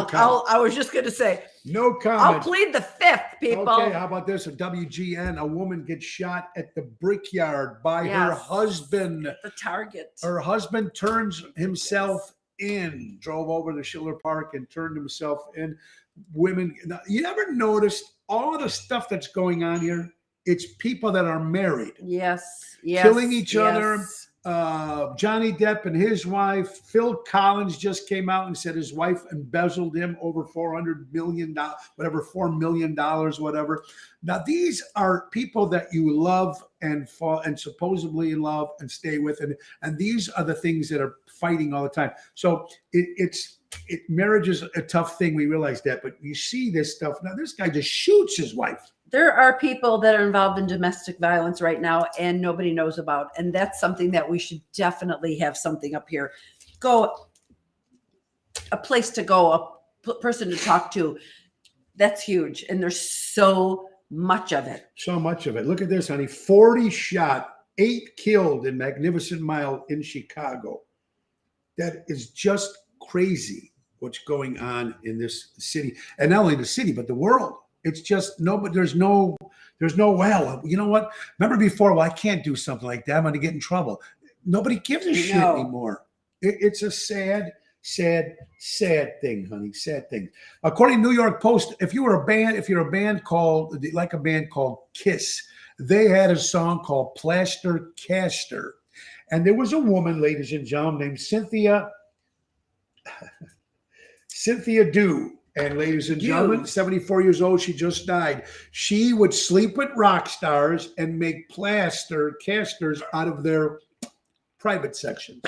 comment. I was just going to say. No comment. I'll plead the fifth, people. Okay, how about this? A WGN, a woman gets shot at the Brickyard by her husband. The target. Her husband turns himself in, drove over to Schiller Park and turned himself in. Women, you ever noticed all of the stuff that's going on here? It's people that are married. Yes. Killing each other. Johnny Depp and his wife, Phil Collins, just came out and said his wife embezzled him over $400 million, whatever, $4 million, whatever. Now, these are people that you love and supposedly love and stay with. And these are the things that are fighting all the time. So marriage is a tough thing. We realize that, but you see this stuff. Now, this guy just shoots his wife. There are people that are involved in domestic violence right now and nobody knows about. And that's something that we should definitely have something up here. A place to go, a person to talk to. That's huge. And there's so much of it. So much of it. Look at this, honey. 40 shot, 8 killed in Magnificent Mile in Chicago. That is just crazy what's going on in this city. And not only the city, but the world. It's just there's no, well, you know what? Remember before, well, I can't do something like that. I'm going to get in trouble. Nobody gives a shit anymore. It's a sad thing, honey. Sad thing. According to New York Post, if you're a band called Kiss, they had a song called Plaster Caster. And there was a woman, ladies and gentlemen, named Cynthia Dew. And ladies and gentlemen, 74 years old, she just died. She would sleep with rock stars and make plaster casters out of their private sections.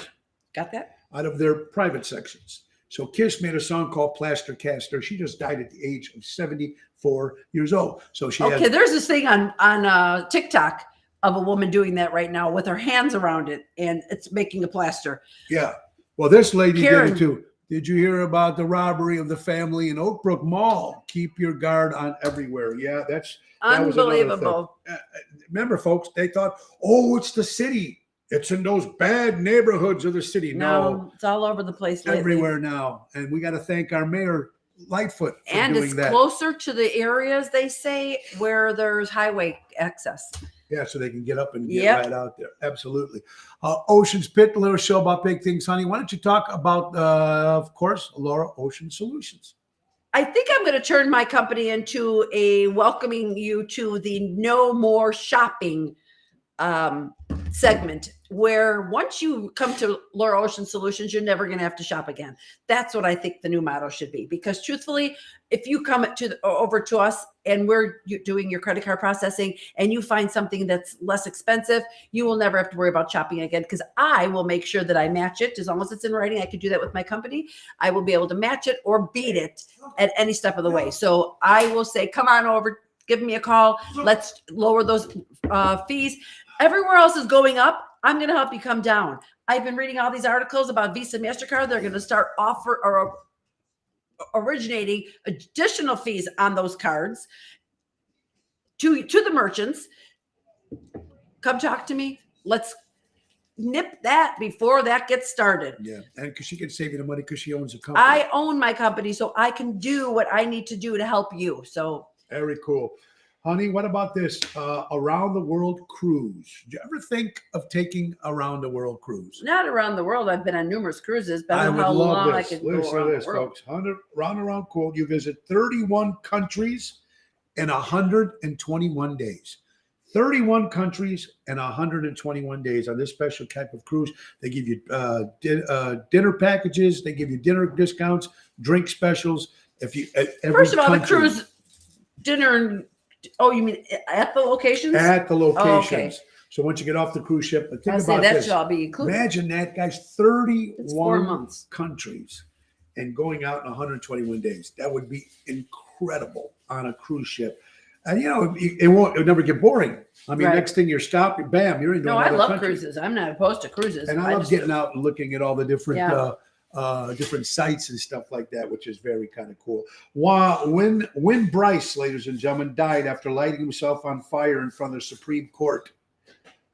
Got that? Out of their private sections. So Kiss made a song called Plaster Caster. She just died at the age of 74 years old. So there's this thing on TikTok of a woman doing that right now with her hands around it, and it's making a plaster. Yeah. Well, this lady did it too. Did you hear about the robbery of the family in Oakbrook Mall? Keep your guard on everywhere. Yeah, that unbelievable. Remember, folks, they thought, oh, it's the city. It's in those bad neighborhoods of the city. No, it's all over the place lately. Everywhere now. And we got to thank our mayor, Lightfoot, for and doing that. And it's closer to the areas, they say, where there's highway access. Yeah, so they can get up and get right out there. Absolutely. Ocean's Pit, a little show about big things, honey. Why don't you talk about, of course, Laura Ocean Solutions? I think I'm going to turn my company into a welcoming you to the no more shopping segment, where once you come to Laura Ocean Solutions, you're never going to have to shop again. That's what I think the new motto should be. Because truthfully, if you come over to us and we're doing your credit card processing and you find something that's less expensive, you will never have to worry about shopping again, because I will make sure that I match it. As long as it's in writing, I can do that with my company. I will be able to match it or beat it at any step of the way. So I will say, come on over, give me a call. Let's lower those fees. Everywhere else is going up. I'm going to help you come down. I've been reading all these articles about Visa, MasterCard. They're going to start originating additional fees on those cards to the merchants. Come talk to me. Let's nip that before that gets started. Yeah, and because she can save you the money because she owns a company. I own my company, so I can do what I need to do to help you. So very cool. Honey, what about this around the world cruise? Do you ever think of taking a round the world cruise? Not around the world. I've been on numerous cruises, but I would how love long this. I could Listen go around to this, the world. folks. Round you visit 31 countries in 121 days. 31 countries and 121 days on this special type of cruise. They give you dinner packages. They give you dinner discounts, drink specials. If you First of all, the cruise dinner. Oh, you mean at the locations? At the locations. Oh, okay. So once you get off the cruise ship, think Say about that this. should all be included. Imagine that, guys. It's 4 31 months. countries and going out in 121 days. That would be incredible on a cruise ship. And it'll never get boring. I mean, Right. next thing you're stopped, bam, you're into No, I another love country. cruises. I'm not opposed to cruises. And I love just- getting out and looking at all the different Yeah. different sites and stuff like that, which is very kind of cool. When Bryce, ladies and gentlemen, died after lighting himself on fire in front of the Supreme Court.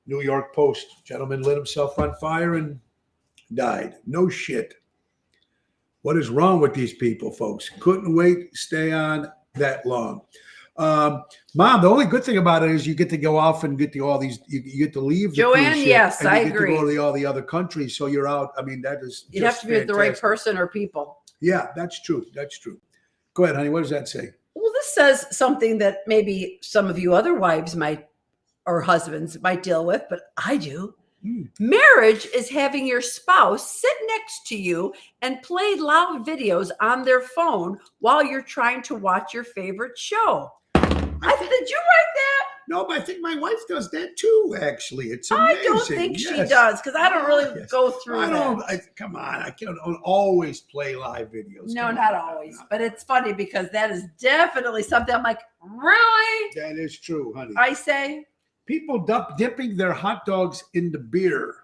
New York Post. Gentleman lit himself on fire and died. No shit. What is wrong with these people, folks? Couldn't wait to stay on that long. Mom, the only good thing about it is you get to go off and get to all these. You get to leave. The Joanne, cruise ship yes, and I you get agree. To go to all the other countries, so you're out. I mean, that is. You'd have just to be with the right fantastic. person or people. Yeah, that's true. That's true. Go ahead, honey. What does that say? Well, this says something that maybe some of you other wives might or husbands might deal with, but I do. Marriage is having your spouse sit next to you and play loud videos on their phone while you're trying to watch your favorite show. Did you write that? No, but I think my wife does that too. Actually, it's amazing. I don't think she Yes. does because I don't really Yes. go through I don't. that. Come on, I can't always play live videos. No, Come not on. always, but it's funny because that is definitely something I'm like, really? That is true, honey. I say, People dipping their hot dogs into beer.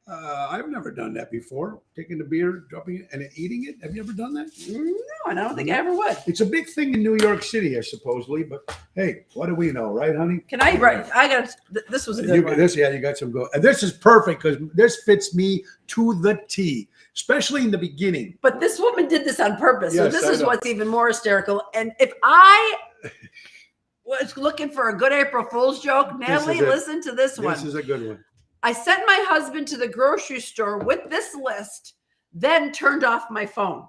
I've never done that before. Taking the beer, dropping it, and then eating it. Have you ever done that? no, I don't think I ever would. It's a big thing in New York City, supposedly. But hey, what do we know, right, honey? Can I write? I got this was a good one. You got some go. And this is perfect because this fits me to the T, especially in the beginning. But this woman did this on purpose. Yes, so this I is know. what's even more hysterical. And if I was looking for a good April Fool's joke, Natalie, is it. listen to this one. This is a good one. I sent my husband to the grocery store with this list, then turned off my phone.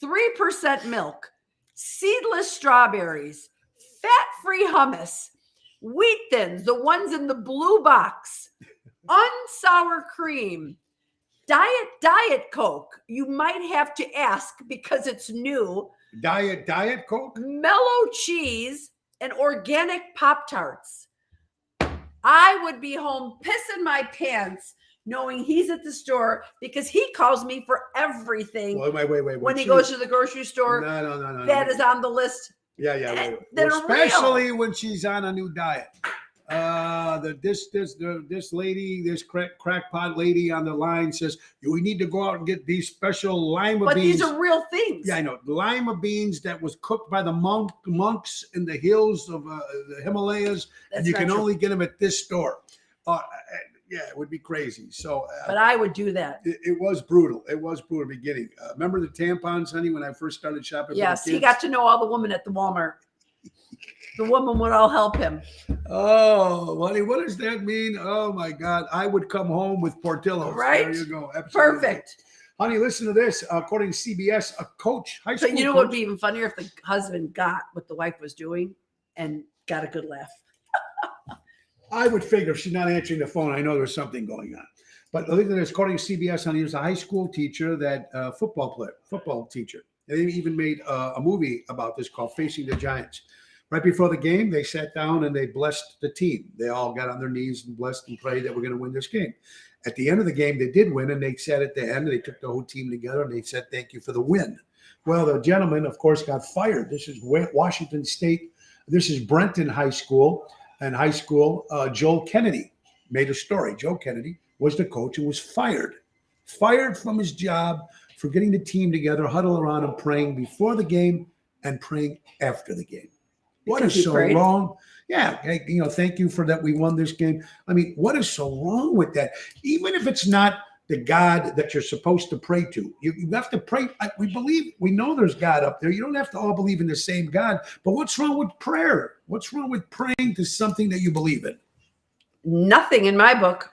3% milk, seedless strawberries, fat-free hummus, wheat thins, the ones in the blue box, unsour cream, Diet Coke. You might have to ask because it's new. Diet Coke. Mellow cheese and organic Pop-Tarts. I would be home pissing my pants knowing he's at the store because he calls me for everything. Wait. When he goes to the grocery store, No. that is on the list. Yeah. that Well, are especially when she's on a new diet. This lady, this crackpot lady on the line says we need to go out and get these special lima But beans. these are real things. Yeah, I know. Lima beans that was cooked by the monks in the hills of the Himalayas, That's and you not can true. only get them at this store. Yeah, it would be crazy. So, But I would do that. it was brutal. It was brutal beginning. Remember the tampons, honey, when I first started shopping? Yes, for the he kids? got to know all the women at the Walmart. The woman would all help him. Oh, honey, what does that mean? Oh my God, I would come home with Portillo's. Right? There you go. Absolutely. Perfect. Honey, listen to this. According to CBS, a coach, high school But you know what would coach, be even funnier if the husband got what the wife was doing and got a good laugh. I would figure if she's not answering the phone, I know there's something going on. But look at this. According to CBS, honey, he was a high school teacher, football teacher. They even made a movie about this called Facing the Giants. Right before the game, they sat down and they blessed the team. They all got on their knees and blessed and prayed that we're going to win this game. At the end of the game, they did win, and they said at the end, they took the whole team together and they said, thank you for the win. Well, the gentleman, of course, got fired. This is Washington State. This is Brenton High School. And high school, Joel Kennedy made a story. Joe Kennedy was the coach and was fired from his job for getting the team together, huddle around and praying before the game and praying after the game. What Because is he so prayed? wrong? Yeah, hey, thank you for that. We won this game. I mean, what is so wrong with that? Even if it's not the God that you're supposed to pray to, you have to pray. We know there's God up there. You don't have to all believe in the same God. But what's wrong with prayer? What's wrong with praying to something that you believe in? Nothing in my book.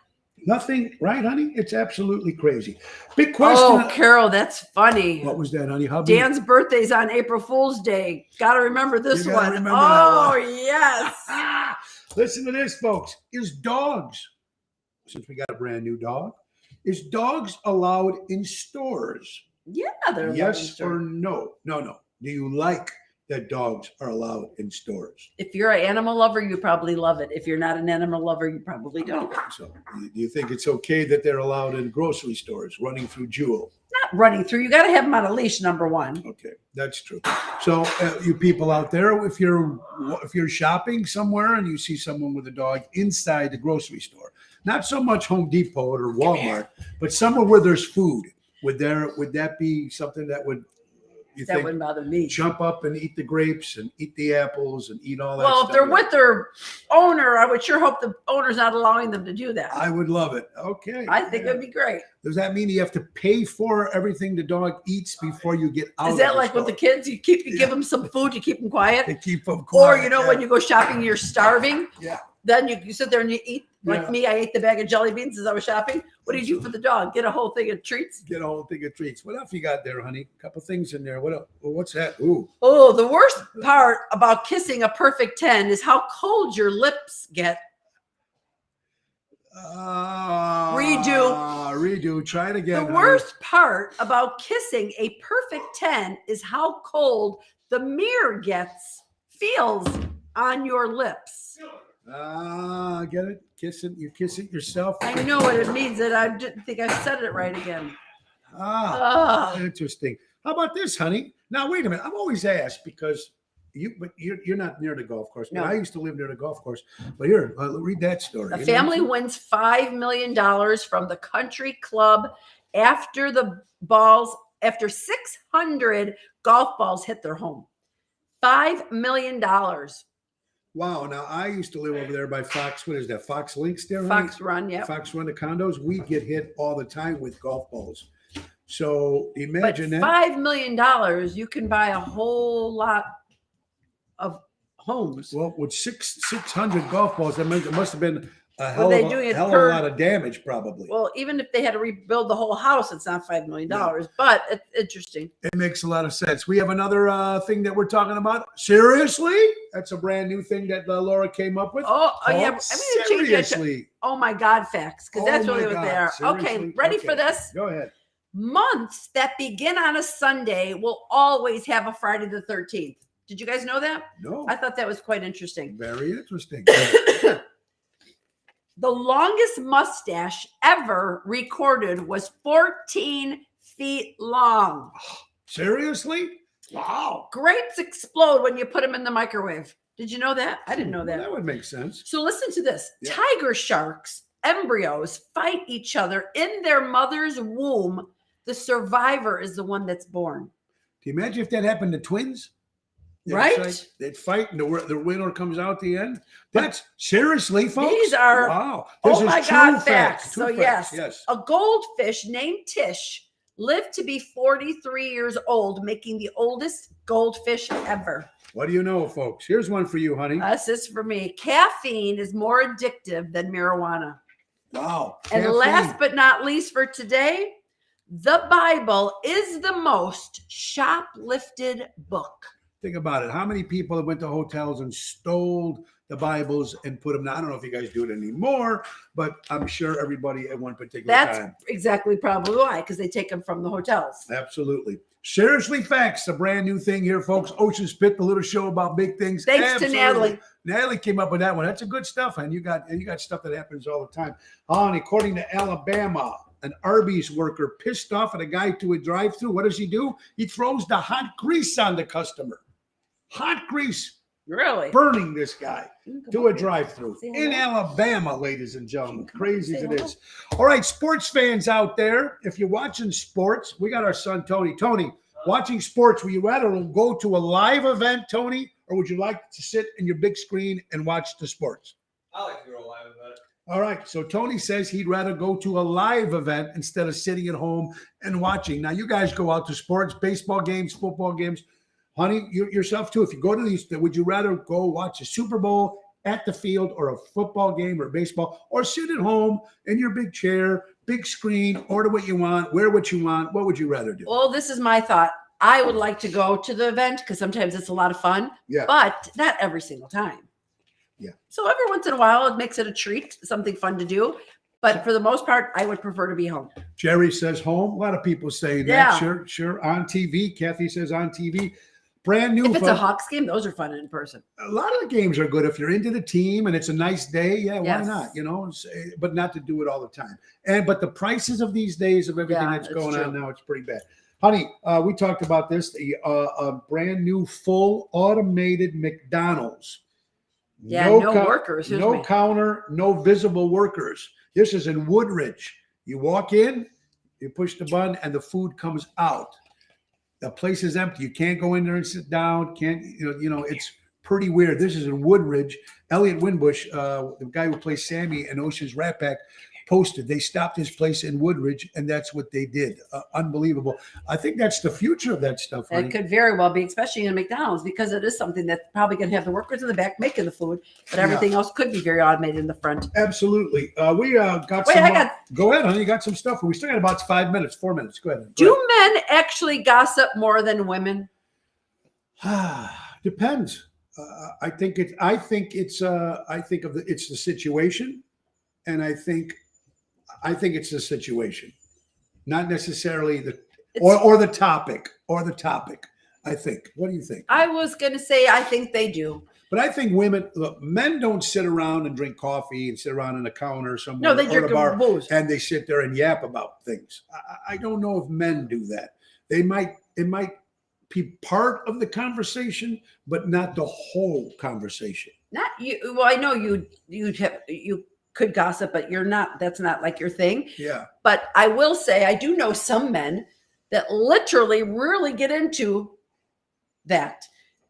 Nothing, right, honey? It's absolutely crazy. Big question. Oh, Carol, that's funny. What was that, honey? How Dan's birthday's on April Fool's Day. Got to remember this You gotta one. remember that Oh, one. yes. Listen to this, folks. Is dogs, since we got a brand new dog, is dogs allowed in stores? Yeah, they're yes or no? No. Do you like that dogs are allowed in stores? If you're an animal lover, you probably love it. If you're not an animal lover, you probably don't. So, do you think it's okay that they're allowed in grocery stores, running through Jewel? Not running through. You got to have them on a leash, number one. Okay, that's true. So, you people out there, if you're shopping somewhere and you see someone with a dog inside the grocery store, not so much Home Depot or Walmart, but somewhere where there's food, would that be something that would that wouldn't bother me? Jump up and eat the grapes and eat the apples and eat all that well, stuff? If they're with their owner, I would sure hope the owner's not allowing them to do that. I would love it. Okay. I think it'd be great. Does that mean you have to pay for everything the dog eats before you get out? Is that like with the kids? You give them some food to keep them quiet? They keep them quiet. Or, when you go shopping, you're starving. Yeah. Then you sit there and you eat. Like me, I ate the bag of jelly beans as I was shopping. What did you do for the dog? Get a whole thing of treats? Get a whole thing of treats. What else you got there, honey? A couple things in there. What else? What's that? Ooh. Oh, the worst part about kissing a perfect 10 is how cold your lips get. Redo. Try it again. The worst part about kissing a perfect 10 is how cold the mirror feels on your lips. Get it? You're kissing yourself. I know what it means, and I didn't think I said it right again. Interesting. How about this, honey? Now, wait a minute. I'm always asked because you're not near the golf course. No. But I used to live near the golf course. But here, read that story. A family wins $5 million from the country club after 600 golf balls hit their home. $5 million. Wow. Now, I used to live over there by Fox. What is that? Fox Links there? Fox Run, yeah. Fox Run, the condos. We get hit all the time with golf balls. So imagine that. $5 million, you can buy a whole lot of homes. Well, with 600 golf balls, that meant it must have been a hell of a lot of damage, probably. Well, even if they had to rebuild the whole house, it's not $5 million, but it's interesting. It makes a lot of sense. We have another thing that we're talking about. Seriously? That's a brand new thing that Laura came up with. Yeah. I mean, seriously. Oh my God, facts, because that's really what they are. Seriously? Okay, ready for this? Go ahead. Months that begin on a Sunday will always have a Friday the 13th. Did you guys know that? No. I thought that was quite interesting. Very interesting. The longest mustache ever recorded was 14 feet long. Seriously? Wow. Grapes explode when you put them in the microwave. Did you know that? I didn't know that. That would make sense. So listen to this. Yeah. Tiger sharks, embryos, fight each other in their mother's womb. The survivor is the one that's born. Can you imagine if that happened to twins? Right? They'd fight and the winner comes out the end. That's seriously, folks. These are, wow. Oh my God, facts. So yes, a goldfish named Tish lived to be 43 years old, making the oldest goldfish ever. What do you know, folks? Here's one for you, honey. This is for me. Caffeine is more addictive than marijuana. Wow. And last but not least for today, the Bible is the most shoplifted book. Think about it. How many people have went to hotels and stole the Bibles and put them down? I don't know if you guys do it anymore, but I'm sure everybody at one particular time. That's exactly probably why, because they take them from the hotels. Absolutely. Seriously Facts, a brand new thing here, folks. Ocean's Pit, the little show about big things. Thanks to Natalie. Natalie came up with that one. That's a good stuff, and you got stuff that happens all the time. And according to Alabama, an Arby's worker pissed off at a guy to a drive-thru. What does he do? He throws the hot grease on the customer. Hot grease. Really? Burning this guy to a drive-thru in Alabama, ladies and gentlemen. Crazy as it is. All right, sports fans out there, if you're watching sports, we got our son, Tony. Tony, watching sports, would you rather go to a live event, Tony, or would you like to sit in your big screen and watch the sports? I like to go to a live event. All right, so Tony says he'd rather go to a live event instead of sitting at home and watching. Now, you guys go out to sports, baseball games, football games. Honey, you yourself too. If you go to these, would you rather go watch a Super Bowl at the field or a football game or baseball, or sit at home in your big chair, big screen, order what you want, wear what you want? What would you rather do? Well, this is my thought. I would like to go to the event because sometimes it's a lot of fun, but not every single time. Yeah. So every once in a while, it makes it a treat, something fun to do. But for the most part, I would prefer to be home. Jerry says home. A lot of people saying Yeah. that. Sure. On TV. Kathy says on TV. Brand new. If it's a Hawks game, those are fun in person. A lot of the games are good if you're into the team and it's a nice day. Yeah, why Yes. not? You know, but not to do it all the time. But the prices of these days of everything that's going on now, it's pretty bad. Honey, we talked about this. A brand new full automated McDonald's. Yeah, no workers. No counter, no visible workers. This is in Woodridge. You walk in, you push the button, and the food comes out. The place is empty. You can't go in there and sit down. It's pretty weird. This is in Woodridge. Elliot Winbush, the guy who plays Sammy in Ocean's Rat Pack, posted. They stopped his place in Woodridge, and that's what they did. Unbelievable. I think that's the future of that stuff. Honey. It could very well be, especially in McDonald's, because it is something that's probably going to have the workers in the back making the food, but everything else could be very automated in the front. Absolutely. We got go ahead, honey. You got some stuff. We still got about 4 minutes. Go ahead. Do men actually gossip more than women? Depends. I think it's the situation, and I think it's the situation, not necessarily the topic. I think. What do you think? I was going to say I think they do. But I think men don't sit around and drink coffee and sit around in a counter somewhere. No, they drink booze. And they sit there and yap about things. I don't know if men do that. It might be part of the conversation, but not the whole conversation. Not you. Well, I know you could gossip, but that's not like your thing. Yeah. But I will say, I do know some men that literally really get into that.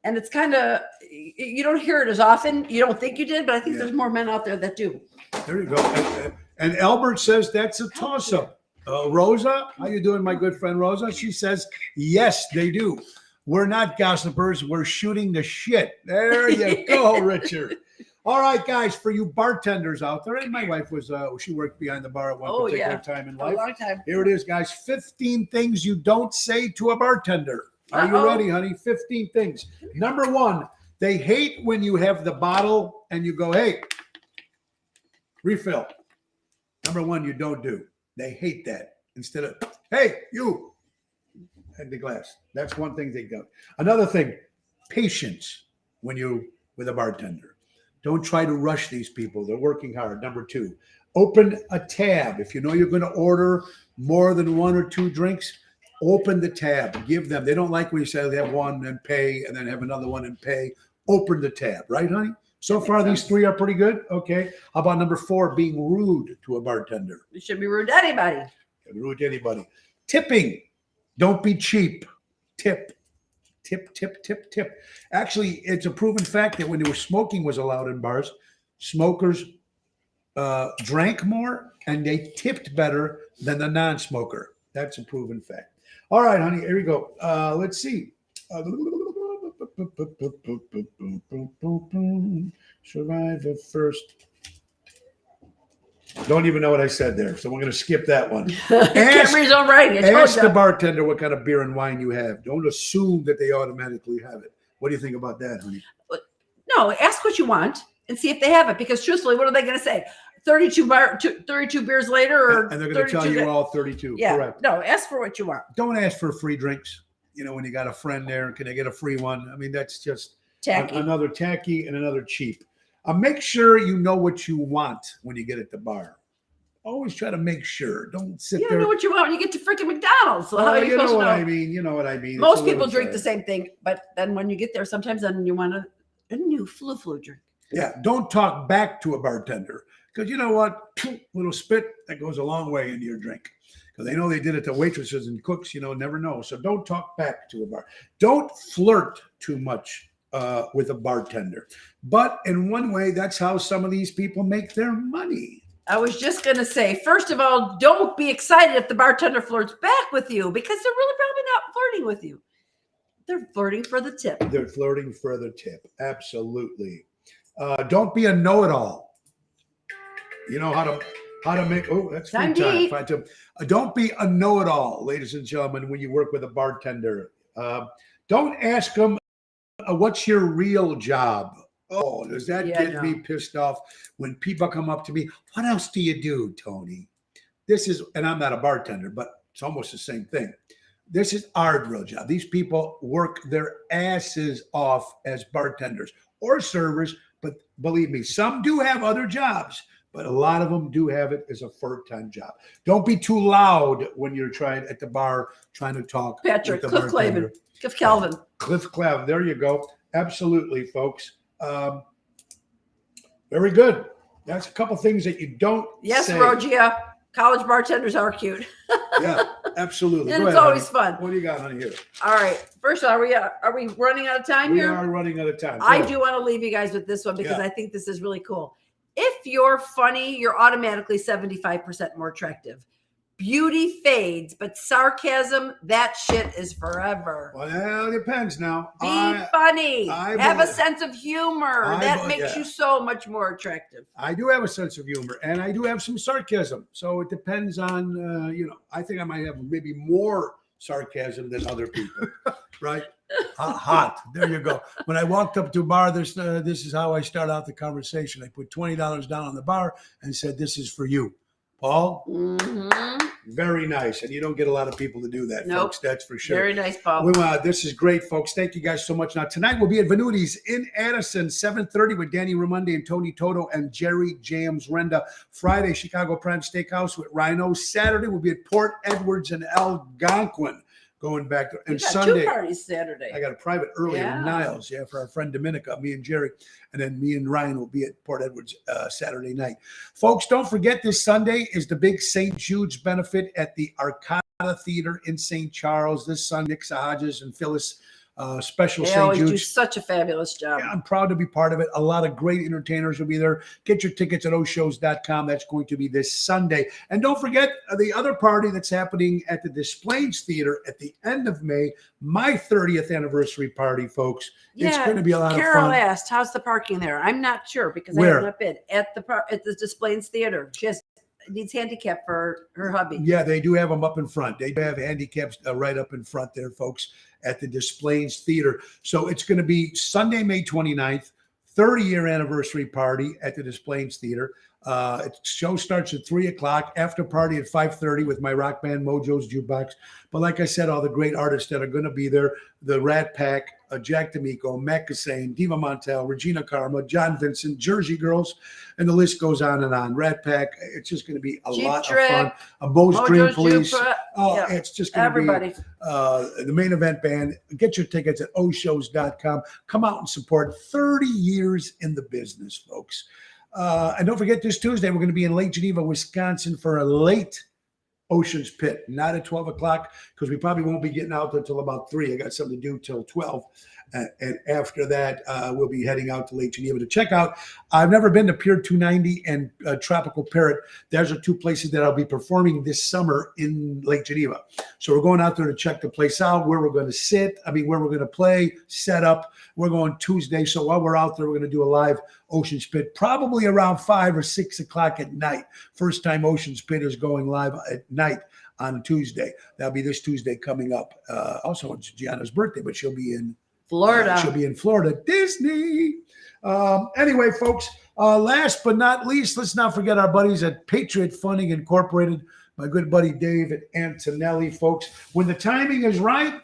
And it's kind of, you don't hear it as often. You don't think you did, but I think there's more men out there that do. There you go. And Albert says that's a toss-up. Rosa, how you doing, my good friend Rosa? She says, yes, they do. We're not gossipers. We're shooting the shit. There you go, Richard. All right, guys, for you bartenders out there, and my wife she worked behind the bar at one particular time in life. A long time. Here it is, guys. 15 things you don't say to a bartender. Are you ready, honey? 15 things. Number 1, they hate when you have the bottle and you go, hey, refill. Number 1, you don't do. They hate that. Instead of, hey, you, and the glass. That's one thing they go. Another thing, patience with a bartender. Don't try to rush these people. They're working hard. Number 2, open a tab. If you know you're going to order more than 1 or 2 drinks, open the tab. Give them. They don't like when you say they have one and pay and then have another one and pay. Open the tab. Right, honey? So far, these 3 are pretty good. Okay. How about number 4, being rude to a bartender? You shouldn't be rude to anybody. Rude to anybody. Tipping. Don't be cheap. Tip. Actually, it's a proven fact that when there was smoking was allowed in bars, smokers drank more and they tipped better than the non-smoker. That's a proven fact. All right, honey, here we go. Let's see. Survivor first. Don't even know what I said there, so we're going to skip that one. Camry's all right. Ask the bartender what kind of beer and wine you have. Don't assume that they automatically have it. What do you think about that, honey? No, ask what you want and see if they have it. Because truthfully, what are they going to say? 32 beers later, and they're going to tell you all 32. Yeah. Correct. No, ask for what you want. Don't ask for free drinks. You know, when you got a friend there, can I get a free one? I mean, that's just tacky. Another tacky and another cheap. Make sure you know what you want when you get at the bar. Always try to make sure. Don't sit there. You don't know what you want when you get to freaking McDonald's. So how are you supposed to know? You know what I mean. Most people drink the same thing, but then when you get there, sometimes then you want a new flu drink. Yeah, don't talk back to a bartender because you know what? Little spit, that goes a long way into your drink. Because they know they did it to waitresses and cooks, never know. So don't talk back to a bar. Don't flirt too much with a bartender. But in one way, that's how some of these people make their money. I was just going to say, first of all, don't be excited if the bartender flirts back with you because they're really probably not flirting with you. They're flirting for the tip. They're flirting for the tip. Absolutely. Don't be a know-it-all. You know how to make, that's free time. Don't be a know-it-all, ladies and gentlemen, when you work with a bartender. Don't ask them, what's your real job? Oh, does that get me pissed off when people come up to me? What else do you do, Tony? This is, and I'm not a bartender, but it's almost the same thing. This is our real job. These people work their asses off as bartenders or servers, but believe me, some do have other jobs, but a lot of them do have it as a full-time job. Don't be too loud when you're trying at the bar, trying to talk. Patrick, Cliff Clavin, Cliff Calvin. Cliff Clavin, there you go. Absolutely, folks. Very good. That's a couple things that you don't say. Rogia. College bartenders are cute. Yeah, absolutely. And it's always fun. What do you got on here? All right. First, are we running out of time here? We are running out of time. I do want to leave you guys with this one because I think this is really cool. If you're funny, you're automatically 75% more attractive. Beauty fades, but sarcasm, that shit is forever. Well, it depends now. Be funny. Have a sense of humor. That makes you so much more attractive. I do have a sense of humor, and I do have some sarcasm. So it depends on, I think I might have maybe more sarcasm than other people, right? Hot. There you go. When I walked up to a bar, this is how I start out the conversation. I put $20 down on the bar and said, "This is for you, Paul." Mm-hmm. Very nice. And you don't get a lot of people to do that, folks. That's for sure. Very nice, Paul. This is great, folks. Thank you guys so much. Now, tonight we'll be at Venuti's in Addison, 7:30 with Danny Raimondi and Tony Toto and Jerry James Renda. Friday, Chicago Prime Steakhouse with Rhino. Saturday, we'll be at Port Edwards and Algonquin. Going back to, and Sunday, 2 parties Saturday. I got a private early in Niles, for our friend Dominica, me and Jerry, and then me and Ryan will be at Port Edwards Saturday night. Folks, don't forget this Sunday is the big St. Jude's benefit at the Arcada Theater in St. Charles. This Sunday, Nick Hodges and Phyllis special They St. always Jude's. do such a fabulous job. Yeah, I'm proud to be part of it. A lot of great entertainers will be there. Get your tickets at oshows.com. That's going to be this Sunday. And don't forget the other party that's happening at the Displays Theater at the end of May, my 30th anniversary party, folks. It's going to be a lot of fun. Carol asked, how's the parking there? I'm not sure because I have not been at the Displays Theater. She needs handicap for her hubby. Yeah, they do have them up in front. They do have handicaps right up in front there, folks, at the Displays Theater. So it's going to be Sunday, May 29th, 30-year anniversary party at the Displays Theater. Show starts at 3:00, after party at 5:30 with my rock band Mojo's Jukebox. But like I said, all the great artists that are going to be there, the Rat Pack, Jack D'Amico, Matt Cassane, Diva Montel, Regina Karma, John Vincent, Jersey Girls, and the list goes on and on. Rat Pack, it's just going to be a lot of fun. Mojo's Dream Police. It's just going to be the main event band. Get your tickets at oshows.com. Come out and support 30 years in the business, folks. And don't forget, this Tuesday, we're going to be in Lake Geneva, Wisconsin for a late Ocean's Pit, not at 12 o'clock, because we probably won't be getting out until about 3. I got something to do till 12. And after that, we'll be heading out to Lake Geneva to check out. I've never been to Pier 290 and Tropical Parrot. Those are 2 places that I'll be performing this summer in Lake Geneva. So we're going out there to check the place out, where we're going to sit, where we're going to play, set up. We're going Tuesday. So while we're out there, we're going to do a live Ocean's Pit, probably around 5 or 6 o'clock at night. First time Ocean's Pit is going live at night on Tuesday. That'll be this Tuesday coming up. Also, it's Gianna's birthday, but she'll be in Florida. She'll be in Florida. Disney. Anyway, folks, last but not least, let's not forget our buddies at Patriot Funding Incorporated, my good buddy David Antonelli, folks. When the timing is right,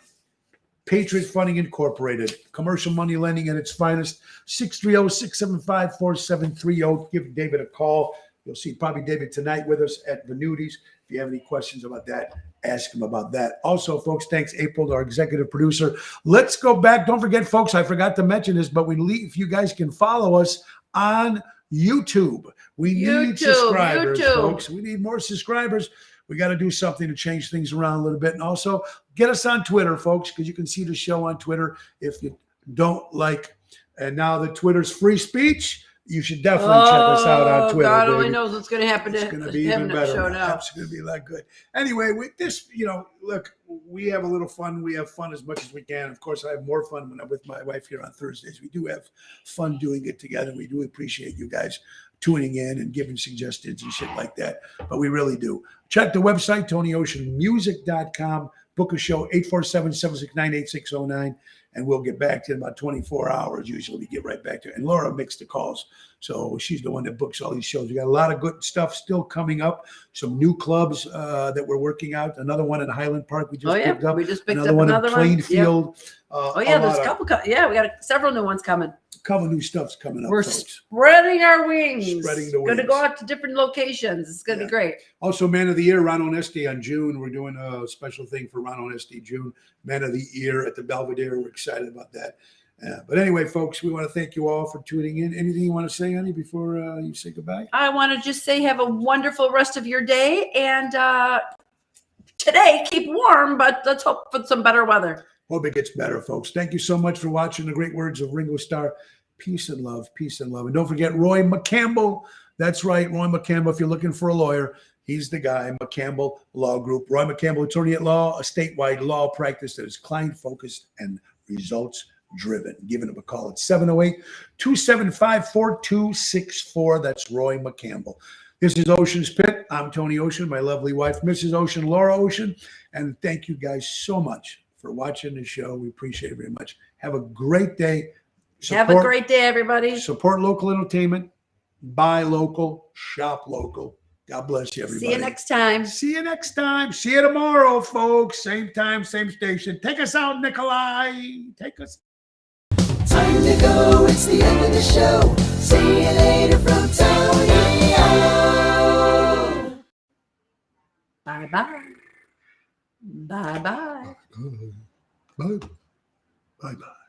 Patriot Funding Incorporated, commercial money lending at its finest, 630-675-4730. Give David a call. You'll see probably David tonight with us at Venuti's. If you have any questions about that, ask him about that. Also, folks, thanks, April, our executive producer. Let's go back. Don't forget, folks, I forgot to mention this, but if you guys can follow us on YouTube. We need subscribers, folks. We need more subscribers. We got to do something to change things around a little bit. And also, get us on Twitter, folks, because you can see the show on Twitter if you don't like. And now that Twitter's free speech, you should definitely check us out on Twitter. God only knows what's going to happen. It's going to be even better. It's going to be a lot good. Anyway, with this, look, we have a little fun. We have fun as much as we can. Of course, I have more fun when I'm with my wife here on Thursdays. We do have fun doing it together. We do appreciate you guys tuning in and giving suggestions and shit like that. But we really do. Check the website, TonyOceanMusic.com. Book a show, 847-769-8609. and we'll get back to you in about 24 hours. Usually we get right back to it. And Laura makes the calls. So she's the one that books all these shows. We got a lot of good stuff still coming up. Some new clubs that we're working out. Another one in Highland Park we just picked up. We just picked another up one another in Plainfield. Yep. There's a couple. We got several new ones coming. Couple new stuff's coming up. We're folks. spreading our wings. Spreading the Going to wings. go out to different locations. It's going to be great. Also, Man of the Year, Ron Onesti on June. We're doing a special thing for Ron Onesti, June. Man of the Year at the Belvedere. We're excited about that. But anyway, folks, we want to thank you all for tuning in. Anything you want to say, Annie, before you say goodbye? I want to just say have a wonderful rest of your day. And today, keep warm, but let's hope for some better weather. Hope it gets better, folks. Thank you so much for watching the great words of Ringo Starr. Peace and love, peace and love. And don't forget Roy McCampbell. That's right, Roy McCampbell. If you're looking for a lawyer, he's the guy, McCampbell Law Group. Roy McCampbell, attorney at law, a statewide law practice that is client-focused and results-driven. Giving him a call at 708-275-4264. That's Roy McCampbell. This is Ocean's Pit. I'm Tony Ocean, my lovely wife, Mrs. Ocean, Laura Ocean. And thank you guys so much for watching the show. We appreciate it very much. Have a great day. Have a great day, everybody. Support local entertainment. Buy local. Shop local. God bless you, everybody. See you next time. See you next time. See you tomorrow, folks. Same time, same station. Take us out, Nikolai. Take us. Time to go. It's the end of the show. See you later from Tony O. Bye-bye. Bye-bye. Bye. Bye-bye.